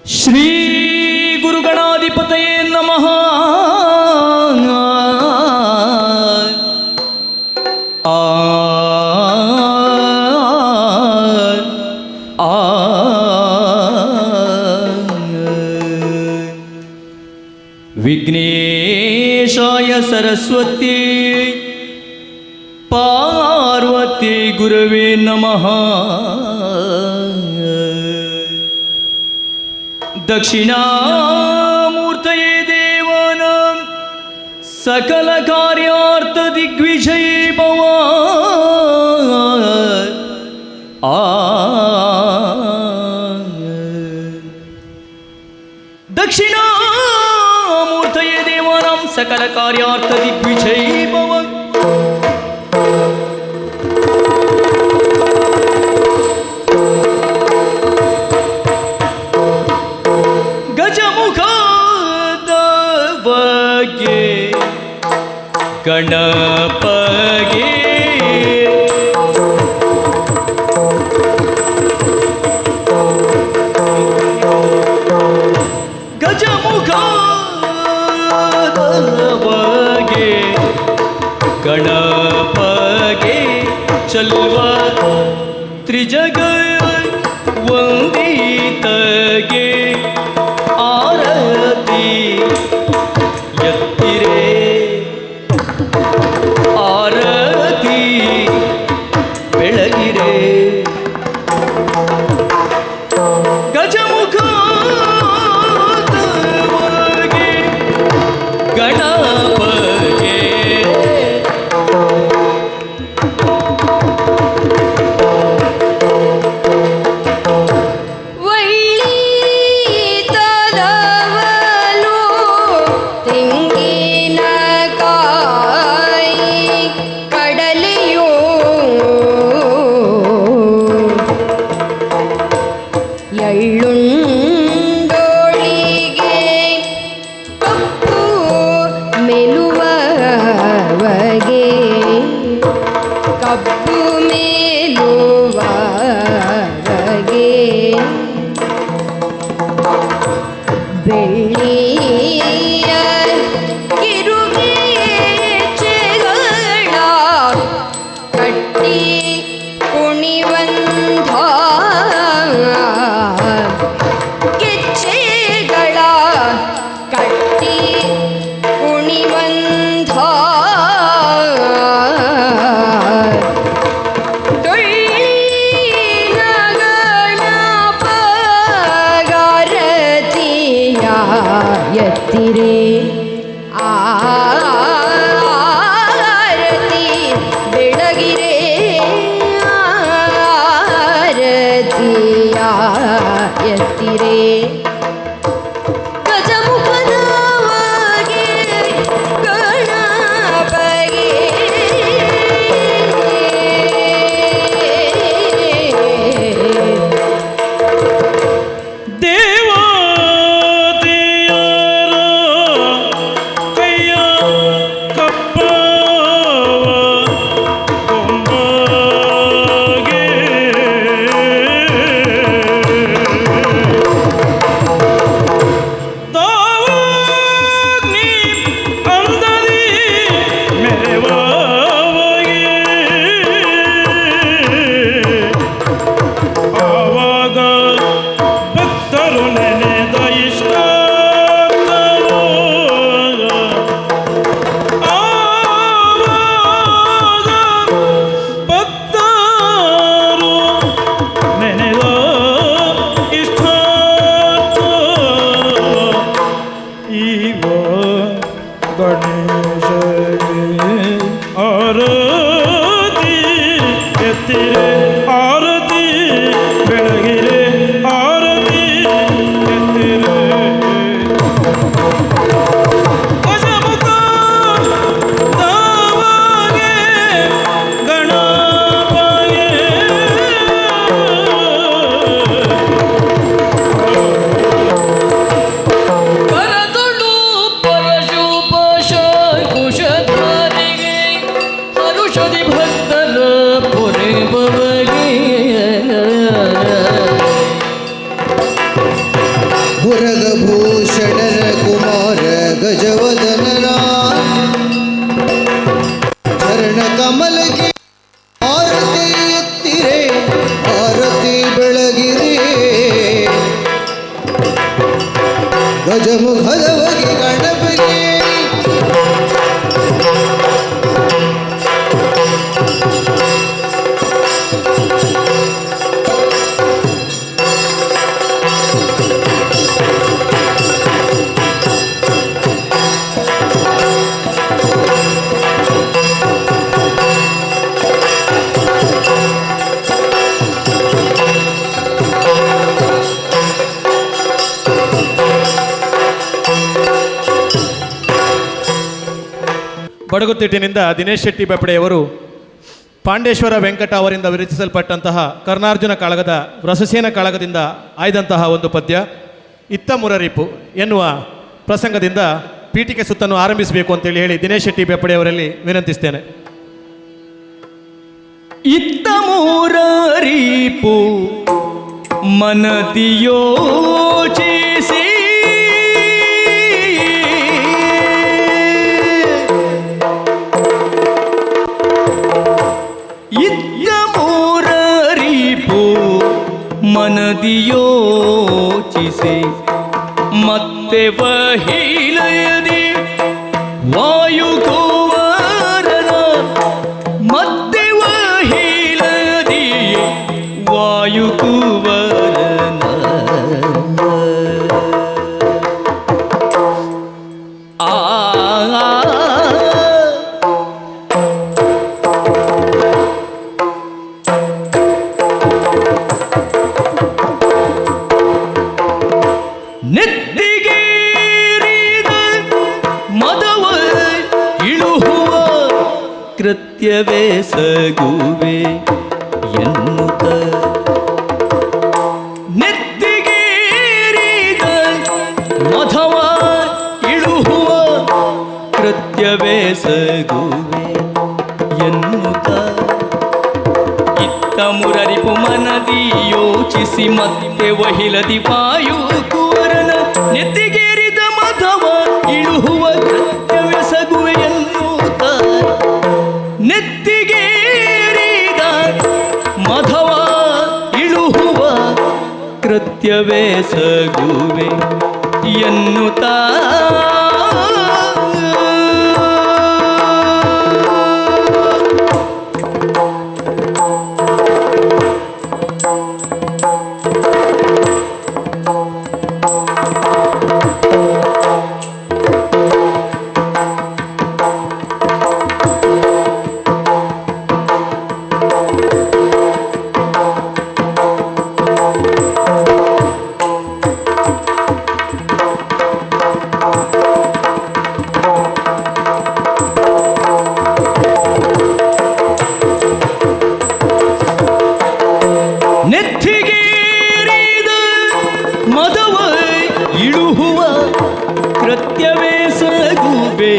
ಶ್ರೀ ಗುರುಗಣಾಧಿಪತಯೇ ನಮಃ. ವಿಘ್ನೇಶಾಯ ಸರಸ್ವತಿ ಪಾರ್ವತಿ ಗುರವೇ ನಮಃ. ದಕ್ಷಿಣಾಮೂರ್ತಯೇ ದೇವಾನಾಂ ಸಕಲ ಕಾರ್ಯಾರ್ಥ ದಿಗ್ವಿಜಯೇ ಭವ. ದಕ್ಷಿಣಾಮೂರ್ತಯೇ ದೇವಾನಾಂ ಸಕಲ ಕಾರ್ಯಾರ್ಥ ದಿಗ್ವಿಜಯೇ ಭವ. ಗಣಪಗೆ ಗಜಮುಖದವಗೆ ಗಣಪಗೆ ಚಲ್ವ ತ್ರಿಜಗ ವಂದಿತಗೆ ಆರತಿ ಎತ್ತಿರೆ ಆರತಿ ಬೆಳಗಿರೆ. ಗಜಮುಖದವಗೆ ಗಣಪಗೆ ಎತ್ತಿರೆ ಆರತಿ ಬೆಳಗಿರೆ ಆರತಿಯ ಎತ್ತಿರೆ. ಗಜಮುಖದವಗೆ ಗಣಪಗೆ ಉರಗಭೂಷಣನ ಕುಮಾರ ಗಜವದನನ ಚರಣ ಕಮಲಕ್ಕೆ ಆರತಿ ಎತ್ತಿರೆ ಆರತಿ ಬೆಳಗಿರೆ ಗಜಮುಖದ ಬಗೆ ಗಣಪಗೆ ಬಡಗುತಿಟ್ಟಿನಿಂದ ದಿನೇಶ್ ಶೆಟ್ಟಿ ಬೆಪ್ಪಡೆಯವರು ಪಾಂಡೇಶ್ವರ ವೆಂಕಟ ಅವರಿಂದ ವಿರಚಿಸಲ್ಪಟ್ಟಂತಹ ಕರ್ಣಾರ್ಜುನ ಕಾಳಗದ ರಸಸೇನ ಕಾಳಗದಿಂದ ಆಯ್ದಂತಹ ಒಂದು ಪದ್ಯ ಇತ್ತ ಮುರರಿಪು ಎನ್ನುವ ಪ್ರಸಂಗದಿಂದ ಪೀಠಿಕೆ ಸುತ್ತನ್ನು ಆರಂಭಿಸಬೇಕು ಅಂತೇಳಿ ಹೇಳಿ ದಿನೇಶ್ ಶೆಟ್ಟಿ ಬೆಪ್ಪಡೆಯವರಲ್ಲಿ ವಿನಂತಿಸ್ತೇನೆ. ಇತ್ತ ಮೂರರಿಪು ಮನದಿಯೋಚಿಸಿ ಮನದಿಯೋಚಿಸಿ ಮತ್ತೆ ವಹಿಲಯದಿ ವಾಯುಕುವರನ ಮತ್ತೆ ವಹಿಲದಿ ವಾಯುಕುವರನ ಆ ಕೃತ್ಯವೆಸಗುವೆ ಎನ್ನುತ್ತ ನೆತ್ತಿಗೇರಿದ ಮಧವ ಇಳುಹುವ ಕೃತ್ಯವೆಸಗುವೆ ಎನ್ನುತ್ತ ಇತ್ತ ಮುರರಿಪು ಮನದಿ ಯೋಚಿಸಿ ಮತ್ತೆ ವಹಿಲದಿ ವಾಯು ಕುವರನ ನೆತ್ತಿಗೇರಿದ ಮಧವ ಇಳುಹುವ ಕೃತ್ಯವೆಸಗುವೆ ಎನ್ನುತ್ತ ನೆತ್ತಿಗೇರಿದ ಮಧವ ಇಳುಹುವ ಕೃತ್ಯವೆಸಗುವೆ ಎನ್ನುತ್ತಾ ನೆತ್ತಿಗೇರಿದ ಮದವ ಇಳುಹುವ ಕೃತ್ಯವೆಸಗುವೆ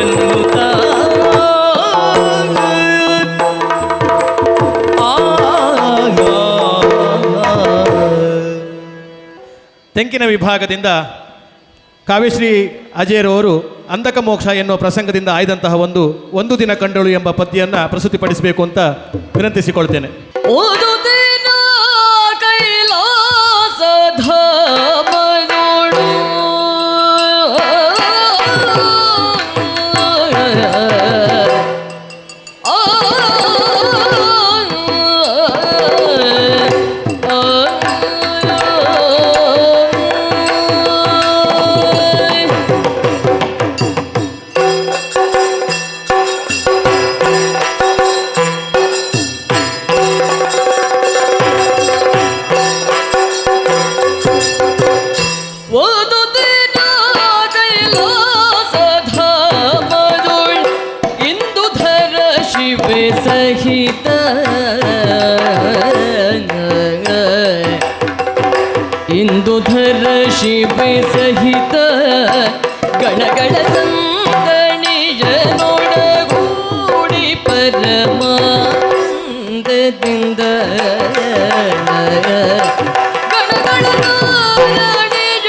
ಎನ್ನುತ್ತಾ ತೆಂಕಿನ ವಿಭಾಗದಿಂದ ಕಾವ್ಯಶ್ರೀ ಅಜೇರವರು ಅಂಧಕ ಮೋಕ್ಷ ಎನ್ನುವ ಪ್ರಸಂಗದಿಂದ ಆಯ್ದಂತಹ ಒಂದು ದಿನ ಕಂಡಳು ಎಂಬ ಪದ್ಯವನ್ನು ಪ್ರಸ್ತುತಿಪಡಿಸಬೇಕು ಅಂತ ವಿನಂತಿಸಿಕೊಳ್ತೇನೆ. ಸಹಿತ ಇಂದುಧರ ಶಿವ ಸಹಿತ ಗಣಗಳ ಸಂದಣಿಯ ನೋಡಗೂಡಿ ಪರಮಾನಂದದಿಂದ ಗಣಗಳ ಸಂದಣಿಯ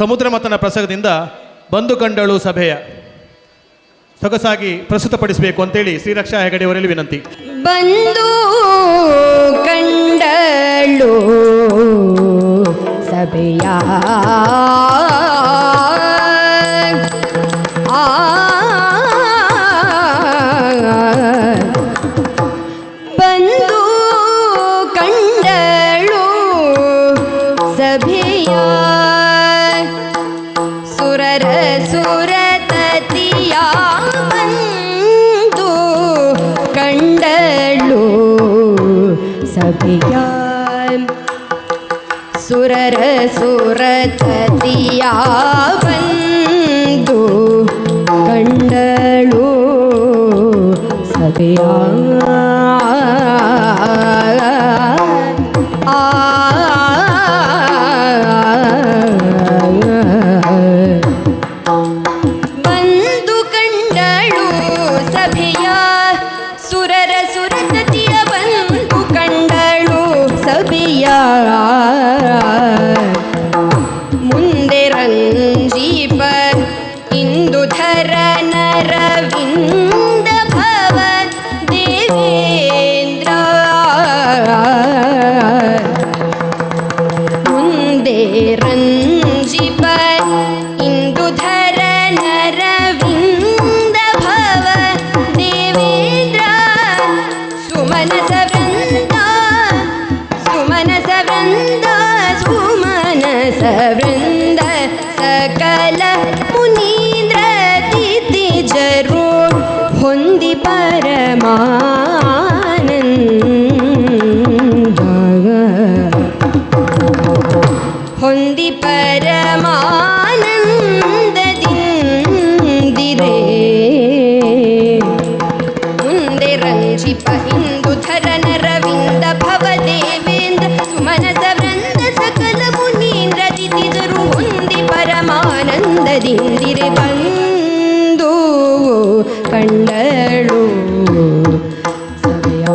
ಸಮುದ್ರಮಥನ ಪ್ರಸಂಗದಿಂದ ಬಂದು ಕಂಡಳು ಸಭೆಯ ಸೊಗಸಾಗಿ ಪ್ರಸ್ತುತಪಡಿಸಬೇಕು ಅಂತೇಳಿ ಶ್ರೀರಕ್ಷಾ ಹೆಗಡೆಯವರಲ್ಲಿ ವಿನಂತಿ. ಬಂದು ಕಂಡಳು ಸಭೆಯ ಬಂದು ಕಂಡಳು ಸಭೆಯ ಸುರರ ಸುರತತಿಯ ಬಂದು ಕಂಡಳು ಸಭೆಯ ಸುರರ ಸುರತತಿಯ ಬಂದು ಕಂಡಳು ಸಭೆಯ ಬಂದು ಕಂಡಳು ಸಭೆಯ ಸುರರ ಸುರತತಿಯ ಬಂದು ಕಂಡಳು ಸಭೆಯ ಮುಂದೆ ರಂಜೀಪ ಇಂದು ಧರ ನರವಿಂದ ಭವ ದೇವೇಂದ್ರ ಮುಂದೆ ರಂಜಿಪ ಇಂದು ಧರ ನರವಿಂದ ಭವ ದೇವೇಂದ್ರ ಸುಮನಸ ವೃಂದ ಸುಮನಸ ವೃಂದ ಸುಮನಸ ವೃಂದ ಸಕಲ ಮುನೀಂದ್ರ ದಿತಿಜರು ಹೊಂದಿ ಪರಮಾನಂದ ಹೊಂದಿ ಪರಮಾನಂದದಿಂದಿರೇ ಮುಂದೆ ರಂಜಿಪ ಇಂದು ಧರ ನರವಿಂದ ಭವ ದೇವೇಂದ್ರ ಸುಮನಸ ವೃಂದ ಸಕಲ ಮುನೀಂದ್ರ ದಿತಿಜರು ಹೊಂದಿ ಪರಮಾನಂದದಿಂದಿರೆ ಬಂದು ಕಂಡಳು ಸಭೆಯ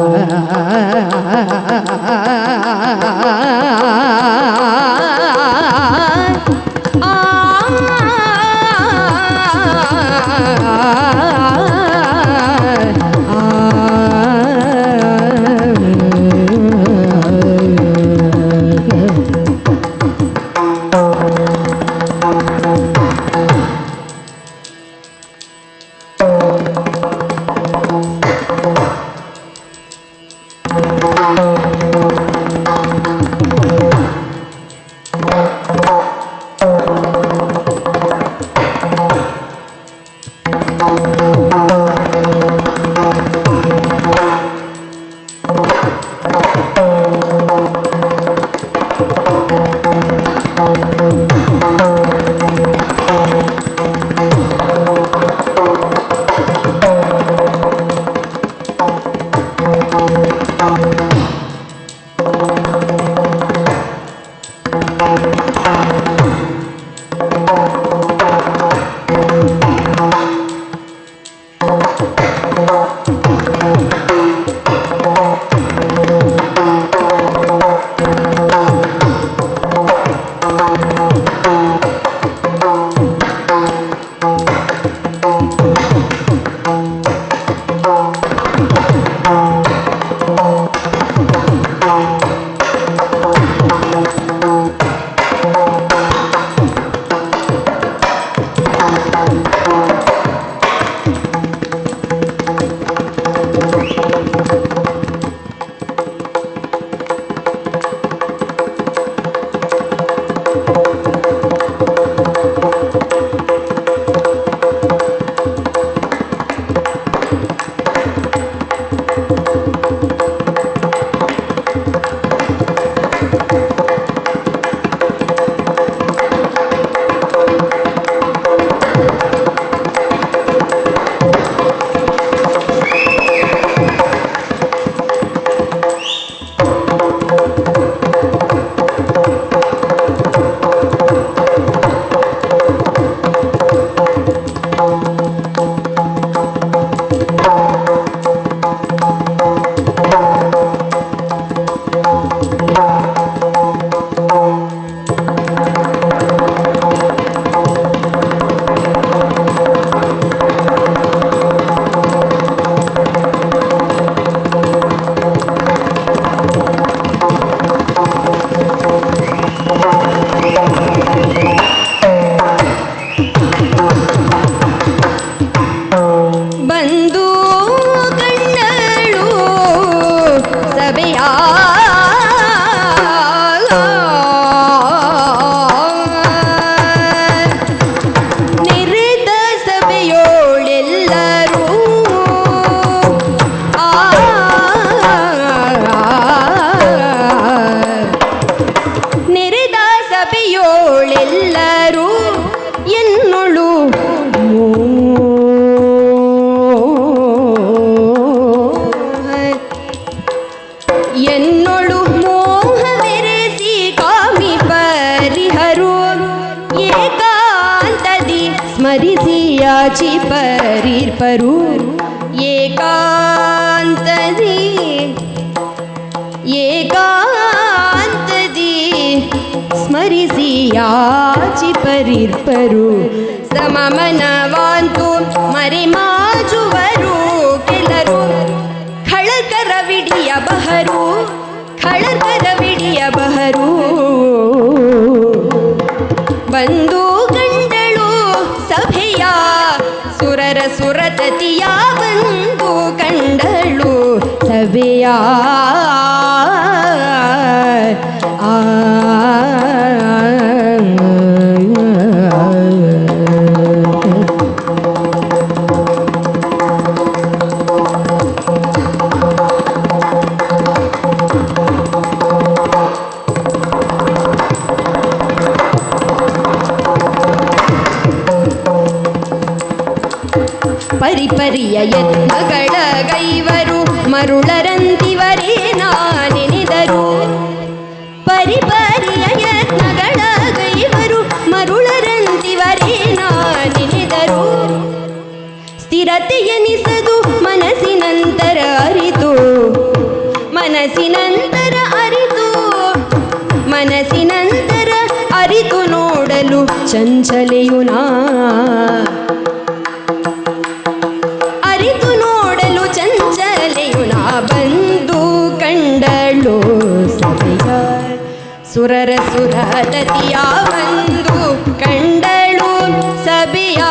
ಸ್ಮರಿಸಿ ಯಾಚಿ ಪರಿರ್ಪರು ಏಕಾಂತದಿ ಏಕಾಂತದಿ ಸ್ಮರಿಸಿ ಯಾಚಿ ಪರಿರ್ಪರು ಸಮಮನವಾಂತು ಮರೆಮಾಜುವರು ಕೆಲರು ಖಳಕರವಿಡಿಯಬಹರು ಖಳಕರವಿಡಿಯಬಹರು ಬಂದು ಗಂಡಳು ಸಭೆಯ ಸುರರ ಸುರತತಿಯ ಬಂದು ಕಂಡಳು ಸಭೆಯ ಪರಿಪರಿಯ ಯತ್ನಗಳ ಗೈವರು ಮರುಳರಂತಿವರೇ ನಾನೆನೆದರು ಪರಿಪರಿಯ ಯತ್ನಗಳ ಗೈವರು ಮರುಳರಂತಿವರೇ ನಾನೆನೆದರು ಸ್ಥಿರತೆಯನಿಸದು ಮನಸ್ಸಿನಂತರ ಅರಿತು ಮನಸ್ಸಿನಂತರ ಅರಿತು ಮನಸ್ಸಿನಂತರ ಅರಿತು ನೋಡಲು ಚಂಚಲೆಯು ನಾ ಅರಿತು ನೋಡಲು ಚಂಚಲೆಯು ನಾ ಬಂದು ಕಂಡಳು ಸಭೆಯ ಸುರರ ಸುರತತಿಯ ಬಂದು ಕಂಡಳು ಸಭೆಯ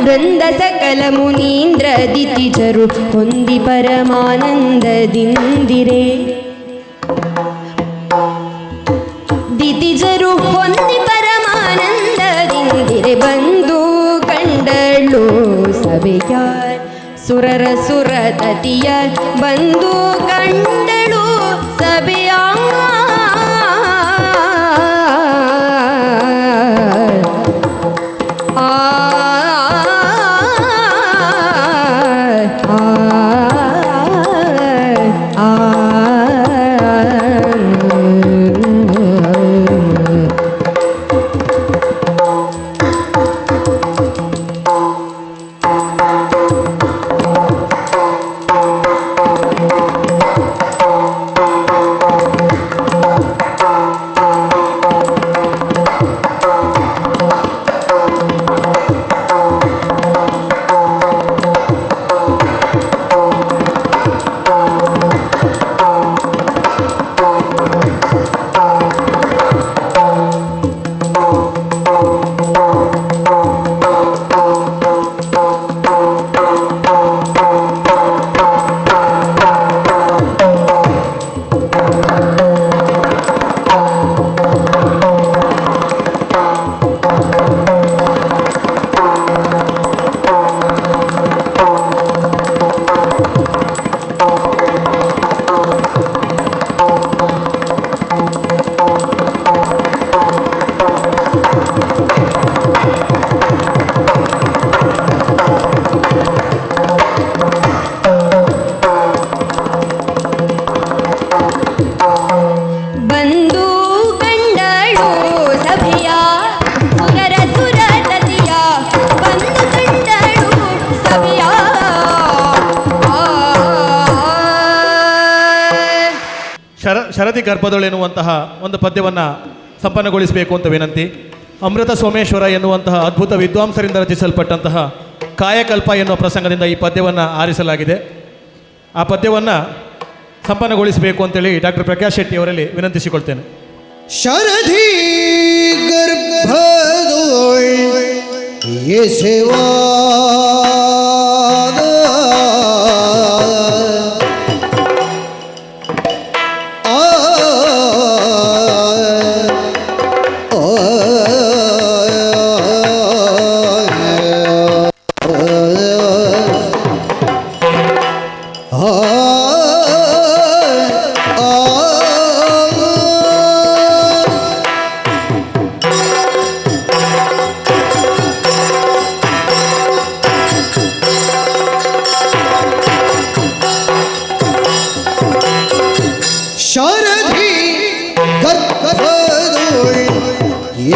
ವೃಂದ ಸಕಲ ಮುನೀಂದ್ರ ದಿತಿಜರು ಹೊಂದಿ ಪರಮಾನಂದದಿಂದಿರೆ ದಿತಿಜರು ಹೊಂದಿ ಪರಮಾನಂದದಿಂದಿರೆ ಬಂದು ಕಂಡಳು ಸಭೆಯ ಸುರರ ಸುರತತಿಯ ಬಂದು ಕಂಡಳು ಸಭೆಯ ಶರದಿ ಗರ್ಭದೊಳು ಎನ್ನುವಂತಹ ಒಂದು ಪದ್ಯವನ್ನು ಸಂಪನ್ನಗೊಳಿಸಬೇಕು ಅಂತ ವಿನಂತಿ. ಅಮೃತ ಸೋಮೇಶ್ವರ ಎನ್ನುವಂತಹ ಅದ್ಭುತ ವಿದ್ವಾಂಸರಿಂದ ರಚಿಸಲ್ಪಟ್ಟಂತಹ ಕಾಯಕಲ್ಪ ಎನ್ನುವ ಪ್ರಸಂಗದಿಂದ ಈ ಪದ್ಯವನ್ನು ಆರಿಸಲಾಗಿದೆ. ಆ ಪದ್ಯವನ್ನು ಸಂಪನ್ನಗೊಳಿಸಬೇಕು ಅಂತೇಳಿ ಡಾಕ್ಟರ್ ಪ್ರಕಾಶ್ ಶೆಟ್ಟಿ ಅವರಲ್ಲಿ ವಿನಂತಿಸಿಕೊಳ್ತೇನೆ. ಶರಧಿ ಗರ್ಭದೋಳ್ ಎಸೆವಾ ಶರಧಿ ಗರ್ಭದೋಳ್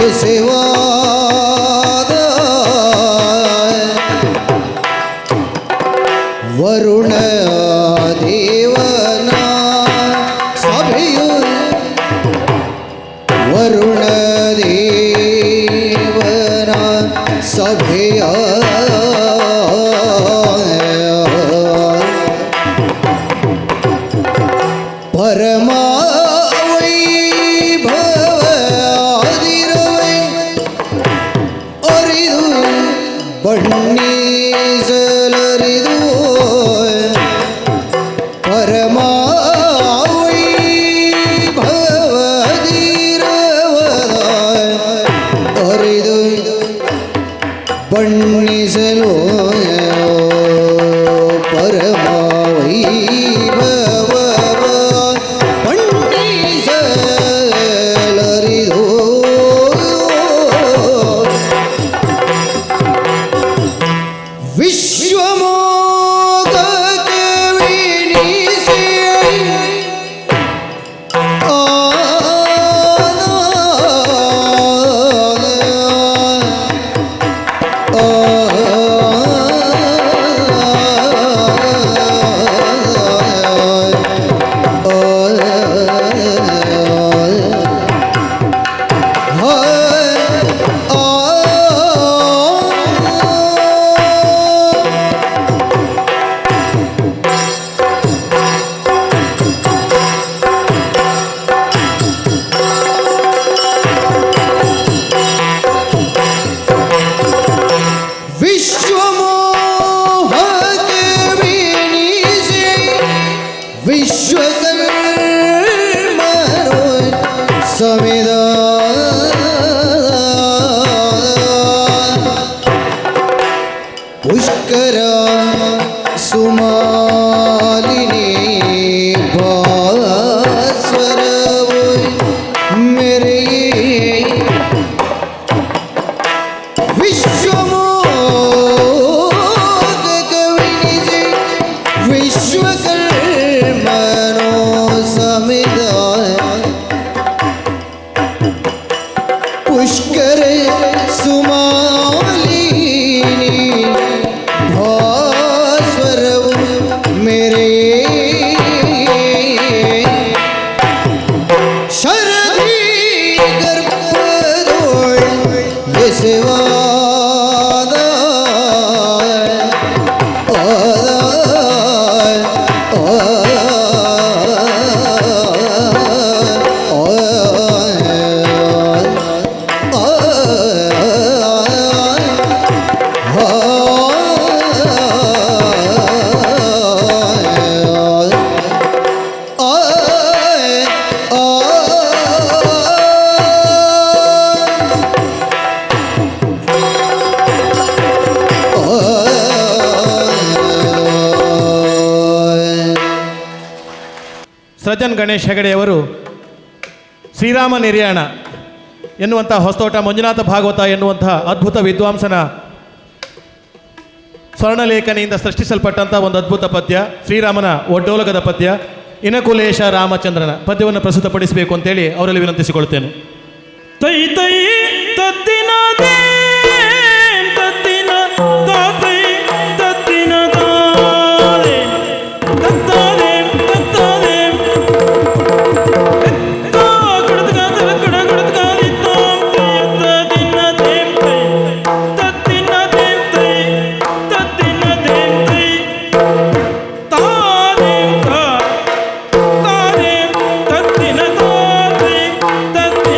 ಎಸೆವಾದ ವರುಣ ದೇವನ ಸಭೆಯು ವರುಣ ದೇವನ ಸಭೆಯ ಪರಮ ವೈಭವಾದಿರವೈ ಅರಿದು ಬಣ್ಣಿಸಲರಿದು ಪರಮ ವೈಭವಾದಿರವದ ಅರಿದು ಬಣ್ಣಿಸಲು ಪರಮ ವೈಭವ ಸಮಿದ ಪುಷ್ಕರ ಸುಮಾಲಿನಿ ಭಾಸ್ವರವು ಮೆರೆಯೇ ವಿಶ್ವಮೋಹ ಕವಿನಿಸಿ ವಿಶ್ವಕರ್ಮನೋ ಸಮಿದ पुष्कर सुमालिनी भास्वरव मेरे शरदी गर्भदोळ यशवादा ಸೃಜನ್ ಗಣೇಶ್ ಹೆಗಡೆಯವರು ಶ್ರೀರಾಮ ನಿರ್ಯಾಣ ಎನ್ನುವಂಥ ಹೊಸತೋಟ ಮಂಜುನಾಥ ಭಾಗವತ ಎನ್ನುವಂತಹ ಅದ್ಭುತ ವಿದ್ವಾಂಸನ ಸ್ವರ್ಣಲೇಖನಿಯಿಂದ ಸೃಷ್ಟಿಸಲ್ಪಟ್ಟಂಥ ಒಂದು ಅದ್ಭುತ ಪದ್ಯ ಶ್ರೀರಾಮನ ಒಡ್ಡೋಲಗದ ಪದ್ಯ ಇನಕುಲೇಶ ರಾಮಚಂದ್ರನ ಪದ್ಯವನ್ನು ಪ್ರಸ್ತುತಪಡಿಸಬೇಕು ಅಂತೇಳಿ ಅವರಲ್ಲಿ ವಿನಂತಿಸಿಕೊಳ್ತೇನೆ. ತೈ ತೈ ತತ್ತಿನ ತತ್ತಿನ ತಾತೈ ತತ್ತಿನ ತಾರೆ ತತ್ತಾದೆ ತತ್ತಾದೆ ಕಡದಗಾದ ಕಡಗಡದಗಾದಿ ತಾಂ ತತ್ತಿನ ತೇಂ ತೈ ತತ್ತಿನ ತೇಂ ತೈ ತತ್ತಿನ ತೇಂ ತೈ ತಾದೆ ತಾದೆ ತತ್ತಿನ ತಾತೆ ತತ್ತಿನ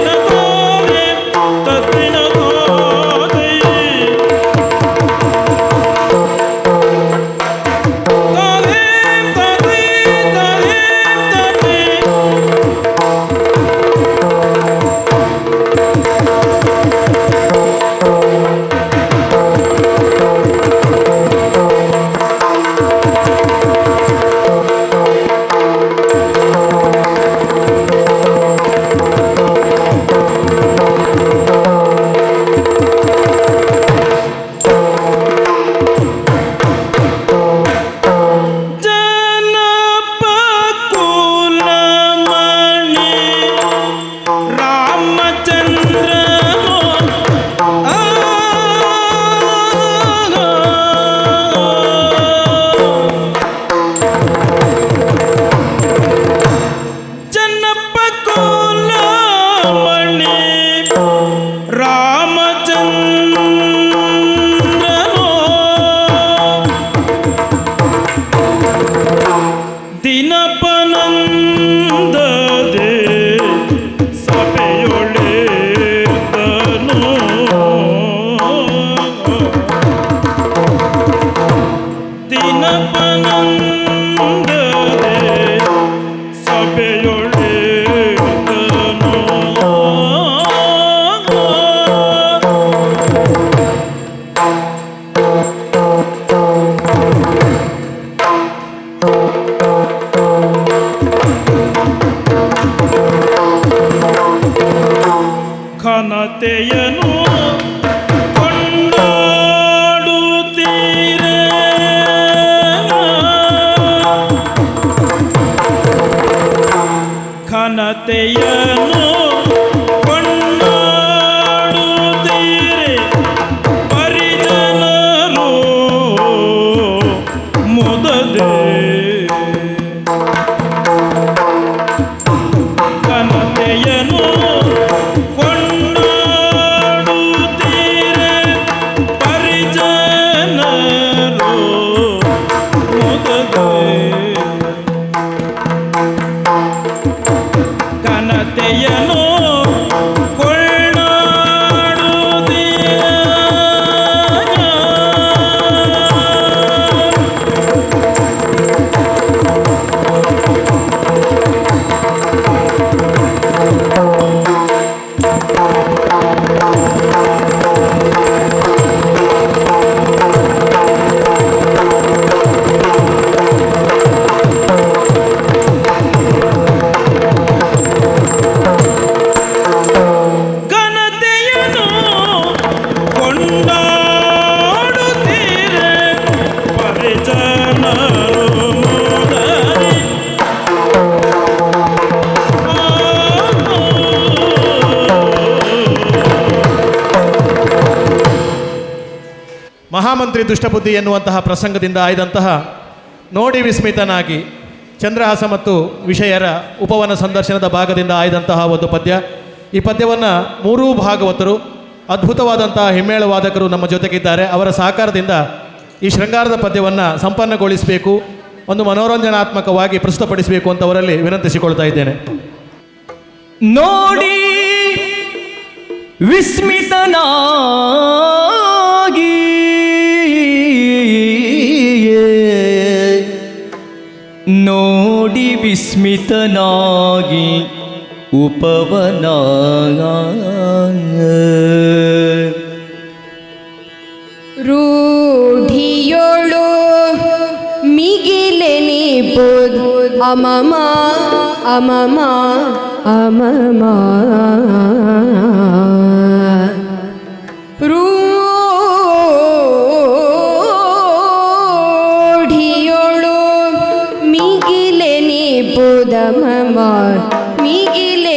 ಘನತೆಯನು ಕೊಂಡಾಡುತ್ತೀರೆ ಘನತೆಯನು ಕೊಂಡಾಡುತ್ತೀರೆ ಪರಿಜನರು ಮುದದೆ ಘನತೆಯನು ಕೊಂಡಾಡುತ್ತೀರೆ ಪರಿಜನರು ಮುದದೆ ಘನತೆಯನು ಮಹಾಮಂತ್ರಿ ದುಷ್ಟಬುದ್ಧಿ ಎನ್ನುವಂತಹ ಪ್ರಸಂಗದಿಂದ ಆಯ್ದಂತಹ ನೋಡಿ ವಿಸ್ಮಿತನಾಗಿ ಚಂದ್ರಹಾಸ ಮತ್ತು ವಿಷಯರ ಉಪವನ ಸಂದರ್ಶನದ ಭಾಗದಿಂದ ಆಯ್ದಂತಹ ಒಂದು ಪದ್ಯ. ಈ ಪದ್ಯವನ್ನು ಮೂರೂ ಭಾಗವತರು ಅದ್ಭುತವಾದಂತಹ ಹಿಮ್ಮೇಳ ವಾದಕರು ನಮ್ಮ ಜೊತೆಗಿದ್ದಾರೆ. ಅವರ ಸಹಕಾರದಿಂದ ಈ ಶೃಂಗಾರದ ಪದ್ಯವನ್ನು ಸಂಪನ್ನಗೊಳಿಸಬೇಕು, ಒಂದು ಮನೋರಂಜನಾತ್ಮಕವಾಗಿ ಪ್ರಸ್ತುತಪಡಿಸಬೇಕು ಅಂತ ಅವರಲ್ಲಿ ವಿನಂತಿಸಿಕೊಳ್ತಾ ಇದ್ದೇನೆ. ನೋಡಿ ವಿಸ್ಮಿತನಾಗಿ ನೋಡಿ ವಿಸ್ಮಿತನಾಗಿ ಉಪವನ ರೂಢಿಯೋಳು ಮಿಗಿಲೆನಿಪುದು ಅಮಮ ಅಮಮ ಅಮಮ ರೂಢಿಯೋಳು ಮಿಗಿಲೆನಿಪುದಮಮ ಮಿಗಿಲೆನಿಪುದಮಮ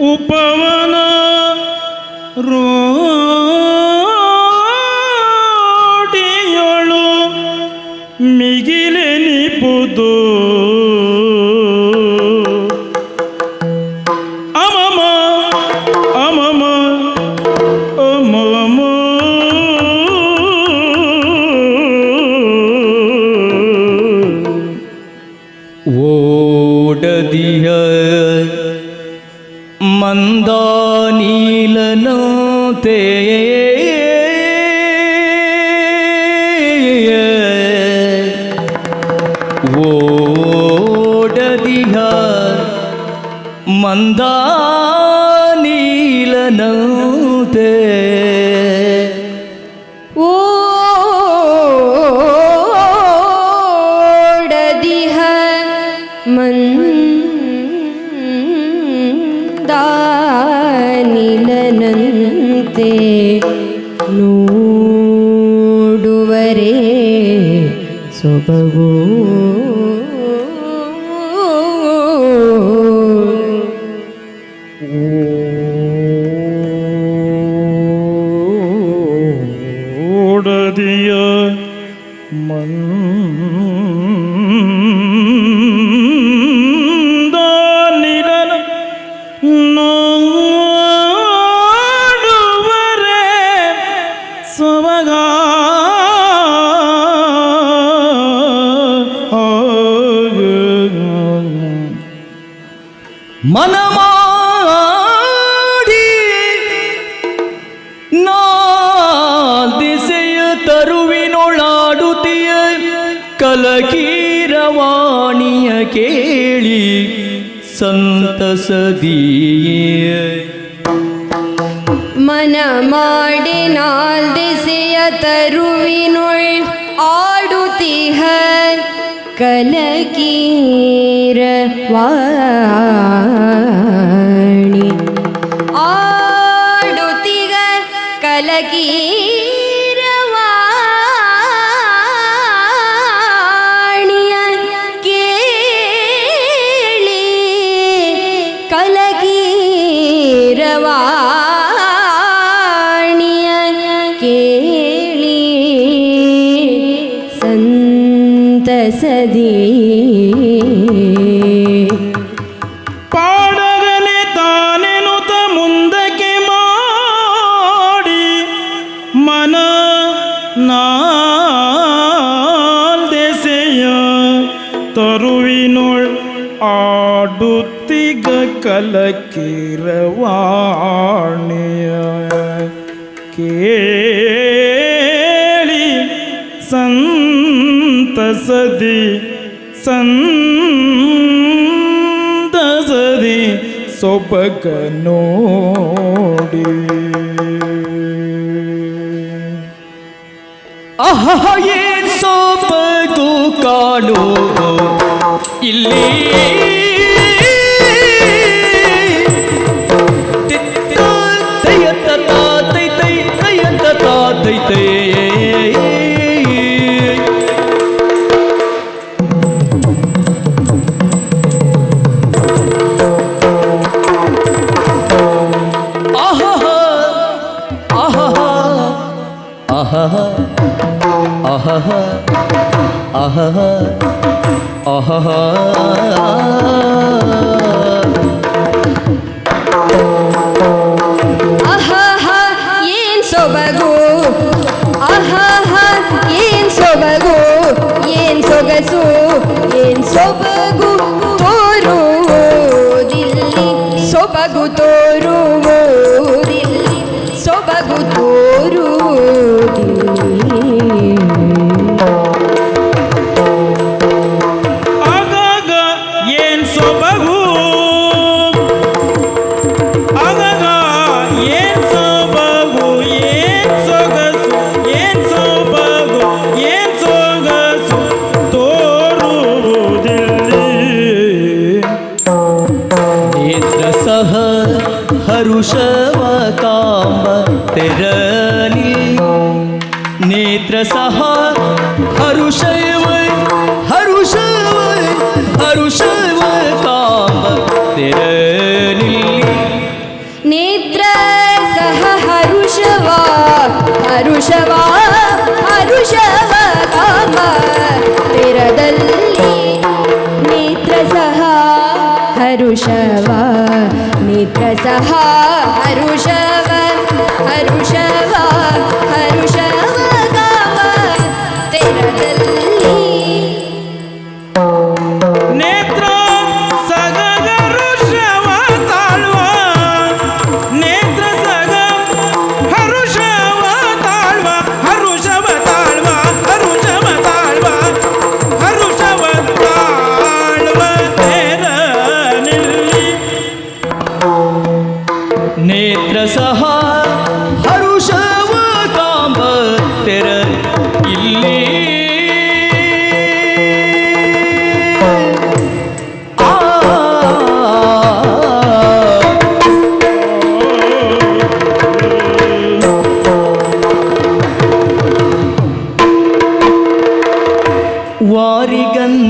ಉಪವನ ರೋಡಿಯೊಳು ಮಿಗಿಲೆನಿಪುದು ಅಮಮ ಅಮಮ ಅಮಮ ಓಡದಿಯ ಮಂದಾನೀಲನಂತೆ ಓಡದಿಯ ಮಂದಾನೀಲನಂತೆ ಓಡದಿಹ ಮಂದಾನಿಲನಂತೆ ನೋಡುವರೇ ಸೊಬಗು ಓಡದಿಯ ಮಂದಾನಿಲನ ನೋಡುವರೆ ಸೊಬಗ ಮನ ಮಾಡಿ ದಿಸೆಯ ತರುವಿನೊಳಾಡುತ್ತೀಯ ಕಲಕೀರವಾಣಿಯ ಕೇಳಿ ಸಂತಸದೀಯ ಮನ ಮಾಡಿ ನಾಲ್ದೆಸೆಯ ತರುವಿನೊಳ್ ಆಡುತ್ತಿಹ ಕಲಕೀರವಾಣಿ ಆಡುತ್ತಿಗ ಕಲಕೀರವಾಣಿಯ ಕೇಳಿ ಕಲಕೀರವಾಣಿಯ ಕೇಳಿ ಸಂತಸದಿ ಪಾಡಗನೆ ತಾನೆನುತ ಮುಂದಕ್ಕೆ ಮಾಡಿ ಮನ ನಾಲ್ದೆಸೆಯ ತರುವಿನೊಳ್ ಆಡುತ್ತಿಗ ಕಲಕಿರವಾಣಿಯ ಕೇಳಿ ಸಂತಸದಿ ಸಂತಸದಿ ಸೊಬಗ ನೋಡಿ ಆಹಾ ಏನ್ ಸೊಬಗು ಕಾಣುವುದು ಇಲ್ಲಿ ಆಹಾಹಾ ಏನ್ ಸೊಬಗು ಆಹಾಹಾ ಏನ್ ಸೊಬಗು ಏನ್ ಸೊಗಸು ಏನ್ ಸೊಬಗು ತೋರುವುದಿಲ್ಲಿ ಸೊಬಗು ತೋರುವುದಿಲ್ಲಿ ಸೊಬಗು ತೋರುವುದಿಲ್ಲಿ ಆಗಾಗ ಏನ್ ಸೊಬಗು ಆಗಾಗ ಏನ್ ಸೊಬಗು ಏನ್ ಸೊಗಸು ಏನ್ ಸೊಬಗು ಏನ್ ಸೊಗಸು ತೋರುವುದಿಲ್ಲಿ ನೇತ್ರ ಸಹ ಹರುಷವ ಕಾಮ ತೆರಲಿ ನೇತ್ರ ಸಹ ಹರುಷವ ಹರುಷವ ಹರುಷವ ಕಾಮ ತೆರಲಿ ನೇತ್ರ ಸಹ ಹರುಷವ ಹರುಷವ ಹರುಷವ ಕಾಮ ತೆರದಲ್ಲಿ ನೇತ್ರ ಸಹ ಹರುಷವ ನೇತ್ರ ಸಹ ಹರುಷವ ಹರುಷವ ಹರುಷವ ಕಾಮ ತೆರದಲ್ಲಿ ನೇತ್ರ ಸಗಗ ಋಷವ ತಾಳ್ವ ನೇತ್ರ ಸಗ ಹರುಷವ ತಾಳ್ವ ಹರುಷವ ತಾಳ್ವ ಹರುಷವ ತಾಳ್ವ ಹರುಷವ ತಾಳ್ವ ತೇರ ನಿಲ್ಲಿ ನೇತ್ರ ಸಹ ಹರುಷವ ಕಾಂಬ ತೆರ ಇಲ್ಲಿ ಆ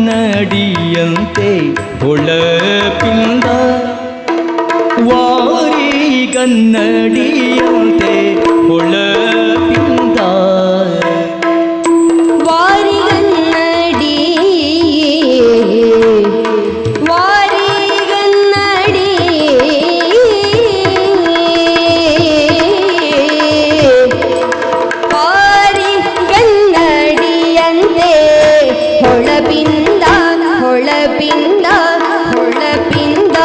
ವಾರಿಗನ್ನಡಿಯಂತೆ ಹೊಳಪಿಂದ ವಾರಿಗನ್ನಡಿಯಂತೆ ಹೊಳಪಿಂದ ವಾರಿಗನ್ನಡಿ ವಾರಿಗನ್ನಡಿ ವಾರಿಗನ್ನಡಿಯಂತೆ ಹೊಳಪಿಂದ ಹೊಳಪಿಂದ ಹೊಳಪಿಂದ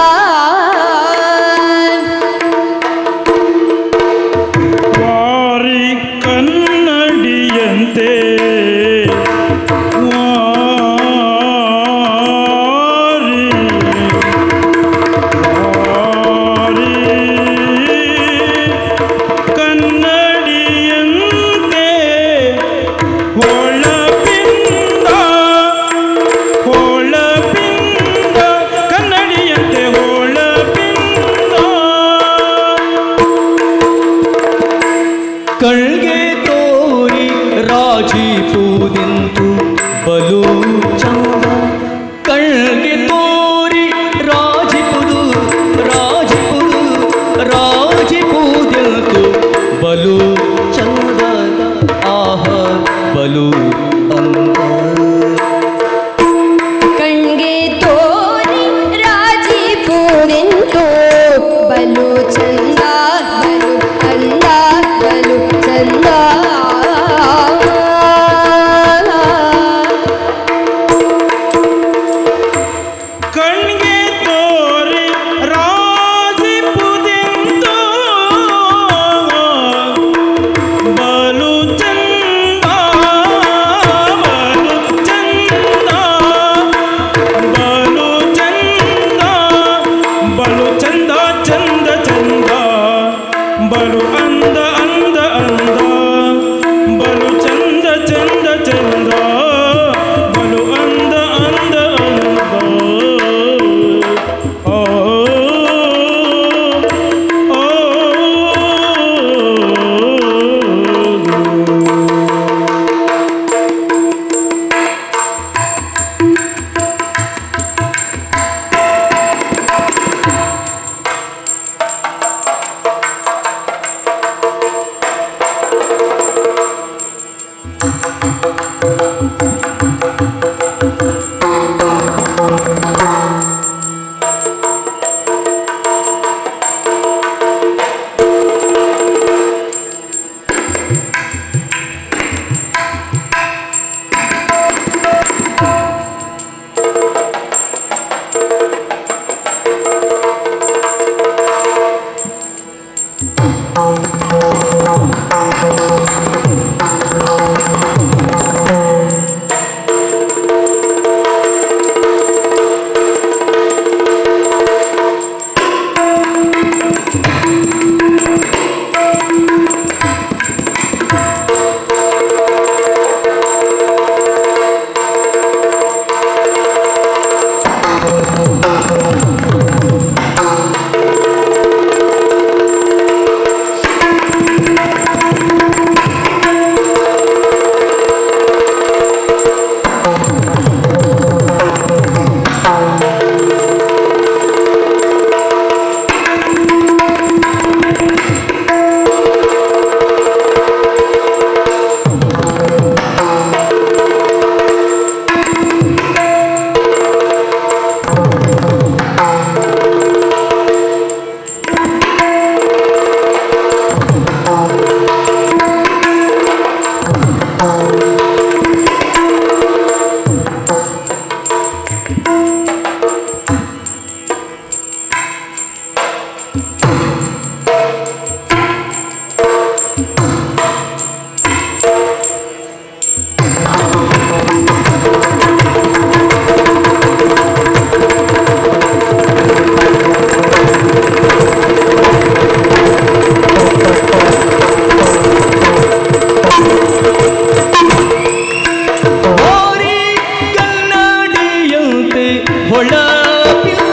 ಹೊಳಪಿಲ್ಲ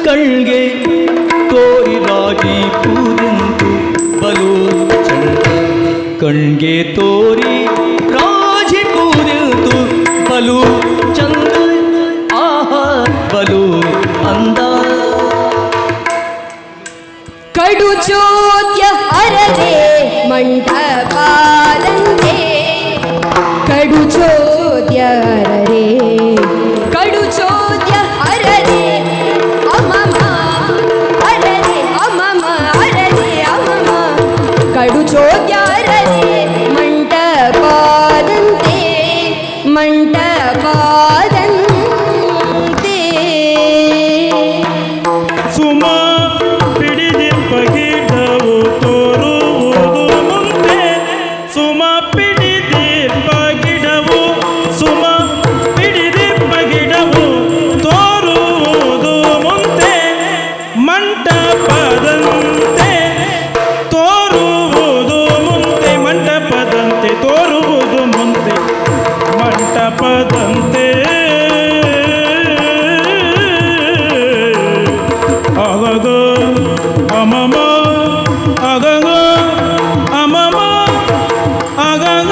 ಕಣ್ಗೆ ತೋರಿ ರಾಗಿ ಪೂರಿಂತು ಬಲು ಚಂದ ಕಣ್ಗೆ ತೋರಿ ರಾಜಿ ಪೂರಿಂತು ಬಲು ಚಂದ ಆಹಾ ಬಲು ಅಂದ ಕಡು ಚೋದ್ಯ ಅರರೆ ಮಂಟಪಾದಂತೆ ಕಡು ಚೋದ್ಯ ಅರರೆ ಕಡು ಚೋದ್ಯ ಅರರೆ ಅಮಮ ಅರರೆ ಅಮಮ ಅರರೆ ಅಮಮ ಕಡು ಚೋದ್ಯ ಅರರೆ ಮಂಟಪಾದಂತೆ ಮಂಟಪಾದಂತೆ ಸುಮ ಪಿಡಿದಿಪ್ಪ ಗಿಡವು ತೋರುವುದು ಮುಂದೆ ಸುಮ ಪಿಡಿದಿಪ್ಪ ಗಿಡವು ಸುಮ ಪಿಡಿದಿಪ್ಪ ಗಿಡವು ತೋರುವುದು ಮುಂದೆ ಮಂಟಪದಂತೆ ತೋರುವುದು ಮುಂದೆ ಮಂಟಪದಂತೆ ತೋರುವುದು ಮುಂದೆ ಮಂಟಪದಂತೆ ಅಗಗ ಅಮಮ ಅಗಗ ಅಮಮ ಅಗಗ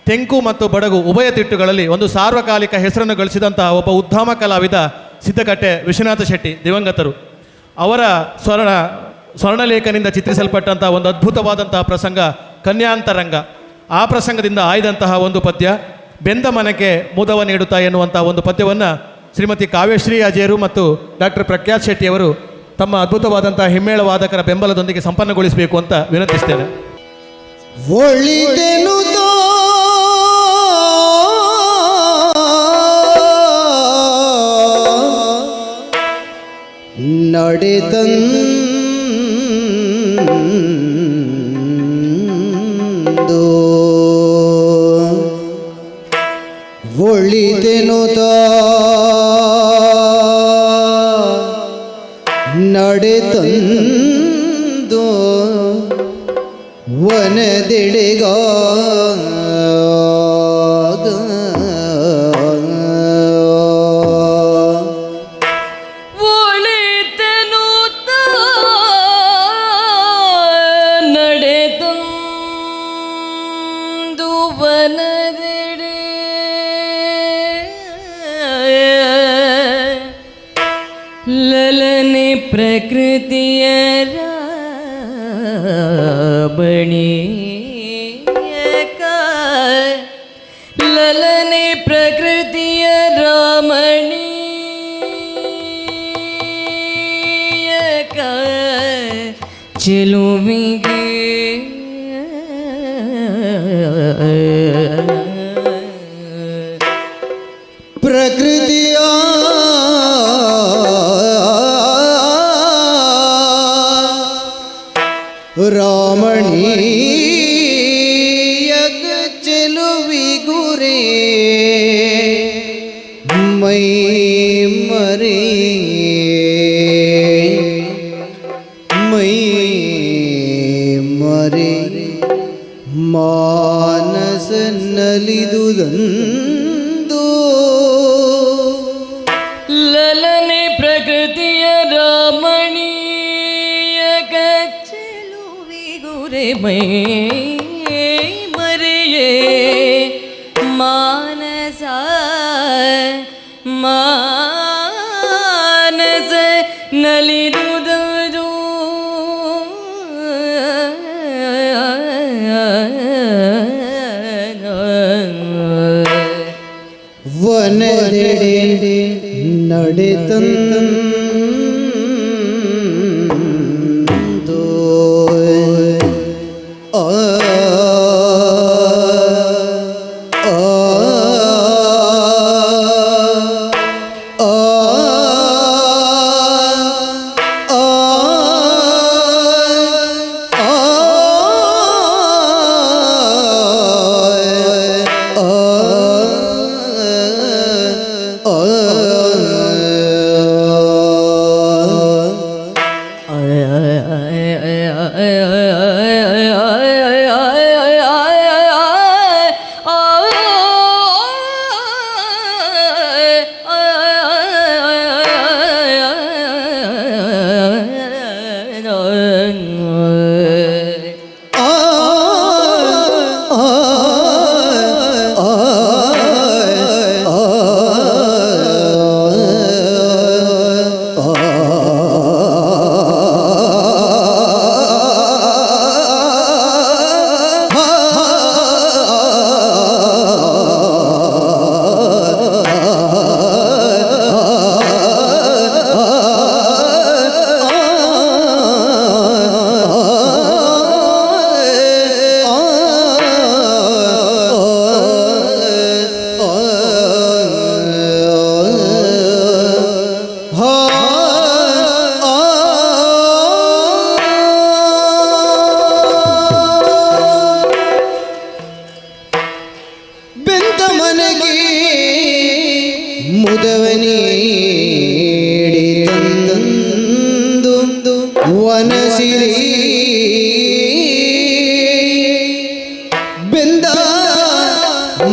ತೆಂಕು ಮತ್ತು ಬಡಗು ಉಭಯ ತಿಟ್ಟುಗಳಲ್ಲಿ ಒಂದು ಸಾರ್ವಕಾಲಿಕ ಹೆಸರನ್ನು ಗಳಿಸಿದಂತಹ ಒಬ್ಬ ಉದ್ಧಾಮ ಕಲಾವಿದ ಸಿದ್ದಕಟ್ಟೆ ವಿಶ್ವನಾಥ ಶೆಟ್ಟಿ ದಿವಂಗತರು. ಅವರ ಸ್ವರ್ಣಲೇಖನಿಂದ ಚಿತ್ರಿಸಲ್ಪಟ್ಟಂತಹ ಒಂದು ಅದ್ಭುತವಾದಂತಹ ಪ್ರಸಂಗ ಕನ್ಯಾಂತರಂಗ. ಆ ಪ್ರಸಂಗದಿಂದ ಆಯ್ದಂತಹ ಒಂದು ಪದ್ಯ ಬೆಂದ ಮನಕ್ಕೆ ಮುದವ ನೀಡುತ್ತಾ ಎನ್ನುವಂಥ ಒಂದು ಪದ್ಯವನ್ನು ಶ್ರೀಮತಿ ಕಾವ್ಯಶ್ರೀ ಅಜೇರು ಮತ್ತು ಡಾಕ್ಟರ್ ಪ್ರಖ್ಯಾತ್ ಶೆಟ್ಟಿಯವರು ತಮ್ಮ ಅದ್ಭುತವಾದಂತಹ ಹಿಮ್ಮೇಳ ವಾದಕರ ಬೆಂಬಲದೊಂದಿಗೆ ಸಂಪನ್ನಗೊಳಿಸಬೇಕು ಅಂತ ವಿನಂತಿಸ್ತೇನೆ. ಒಳಿದೆನು ನಡೆದಂದು ಒಳಿದೆನು ನಡೆದಂದು ವನದೆಡೆಗ ಒಳಿತೆನು ನಡೆದಂದು ವನದೆಡೆ ಲಲನೆ ಪ್ರಕೃತಿಯ ರಾಮಣೀಯಕ ಲಲನೆ ಪ್ರಕೃತಿಯ ರಾಮಣೀಯಕ ಚೆಲುವಿಗೆ ಪ್ರಕೃತಿಯ ರಾಮಣೀಯಕ ಚೆಲುವಿಗುರೇ ಮೈ ಮರೆ ಮೈ ಮರೆ ಮಾನಸ ನಲಿದುದಂದು ಲಲನೆ ಪ್ರಕೃತಿಯ ರಾಮಣೀಯಕ ಚೆಲುವಿಗುರೆ ಮೈ ಮರೆಯೇ ಮಾನಸ ಮಾನಸ ನಲಿದುದು ವನದೆಡೆ ನಡೆದಂದು ಆ ವನಸಿರಿ ಬೆಂದ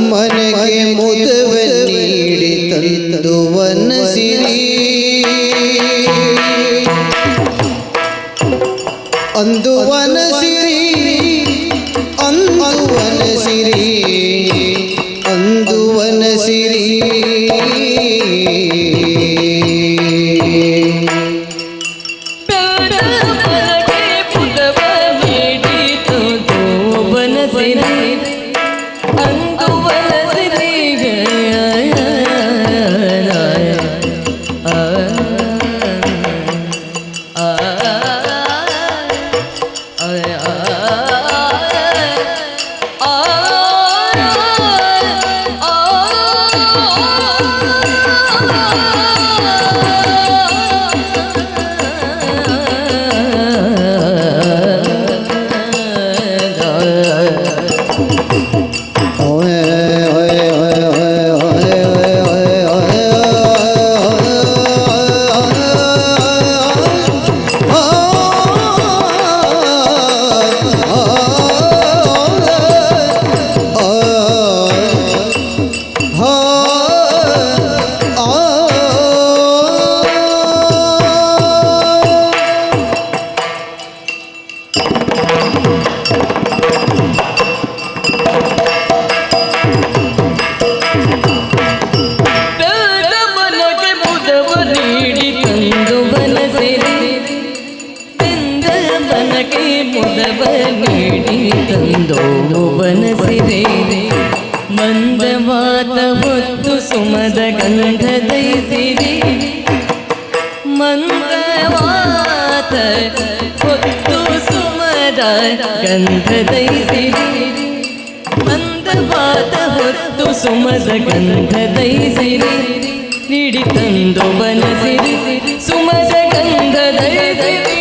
ಮನೆಗೆ ಮುದವ ನೀಡಿ ತಂದು ವನಸಿರಿ ಅಂದು ವನಸಿರಿ ಅಂದು ವನಸಿರಿ ತಂದೋ ಬನಸಿರೆ ಮಂದವಾದ ಹೊತ್ತು ಸುಮದ ಗಂಧದೈಸಿರಿ ಮಂದವಾದ ಹೊತ್ತು ಸುಮದ ಗಂಧದೈಸಿರಿ ಮಂದವಾದ ಹೊತ್ತು ಸುಮದ ಗಂಧದೈಸಿರಿ ನೀಡಿ ತಂದೋ ಬನಸಿರಿ ಸುಮದ ಗಂಧದೈಸಿರಿ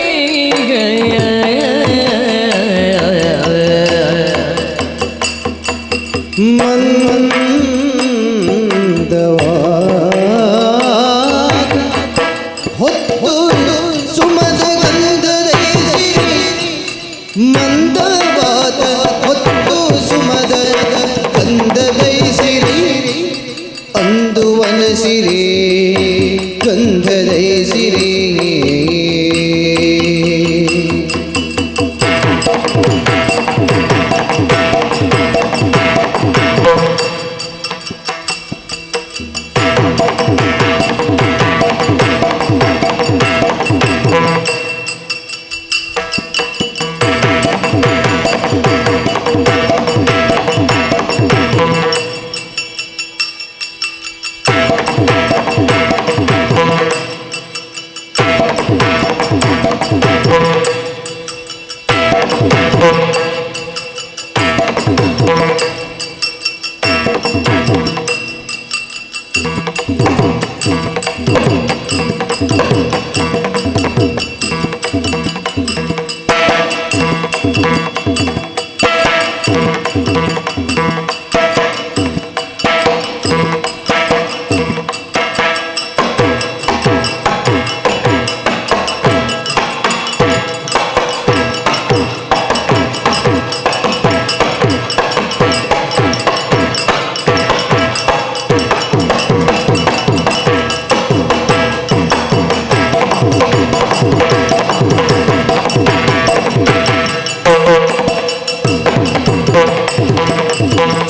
ಹೊತ್ತು ಸುಮದ ಗಂಧದೈಸಿರಿ ಮಂದವಾದ ಹೊತ್ತು ಸುಮದ ಗಂಧದೈಸಿರಿ ಅಂದು ವನಸಿರಿ ಗಂಧದೈಸಿರಿ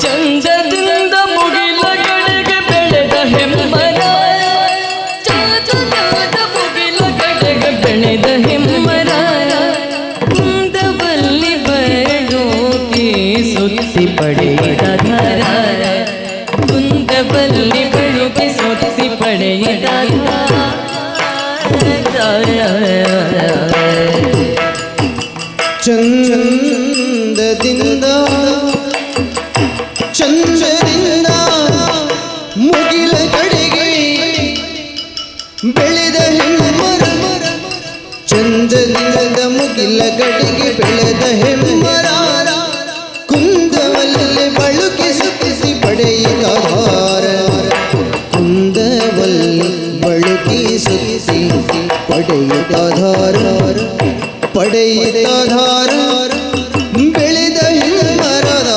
ಚಂದದಿಂದ ಮುಗಿಲ ಕಡೆಗೆ ಬೆಳೆದ ಹೆಮ್ಮರ ಚಂದದ ಮುಗಿಲ ಕಡೆಗೆ ಬೆಳೆದ ಹೆಮ್ಮರ ಕುಂದವಲ್ಲಿ ಬರೋಕೆ ಸುತ್ತಿ ಪಡೆದ ಧರ ಕುಂದವಲ್ಲಿ ಬರೋಕೆ ಸುತ್ತಿ ಪಡೆದ ಚಂದದಿಂದ ಚಂದದಿಂದ ಮುಗಿಲ ಕಡೆಗೆ ಬೆಳೆದ ಹೆಮ್ಮರ ಚಂದದಿಂದ ಮುಗಿಲ ಕಡೆಗೆ ಬೆಳೆದ ಹೆಮ್ಮರ ಕುಂದವಲ್ಲಿ ಬಳುಕಿ ಸುತ್ತಿಸಿ ಪಡೆಯಿದ ಧಾರ ಕುಂದವಲ್ಲಿ ಬಳುಕಿ ಸುತ್ತಿಸಿ ಪಡೆಯಿದ ಧಾರ ಪಡೆಯಿದ ಧಾರ ಬೆಳೆದ ಹೆಮ್ಮರದ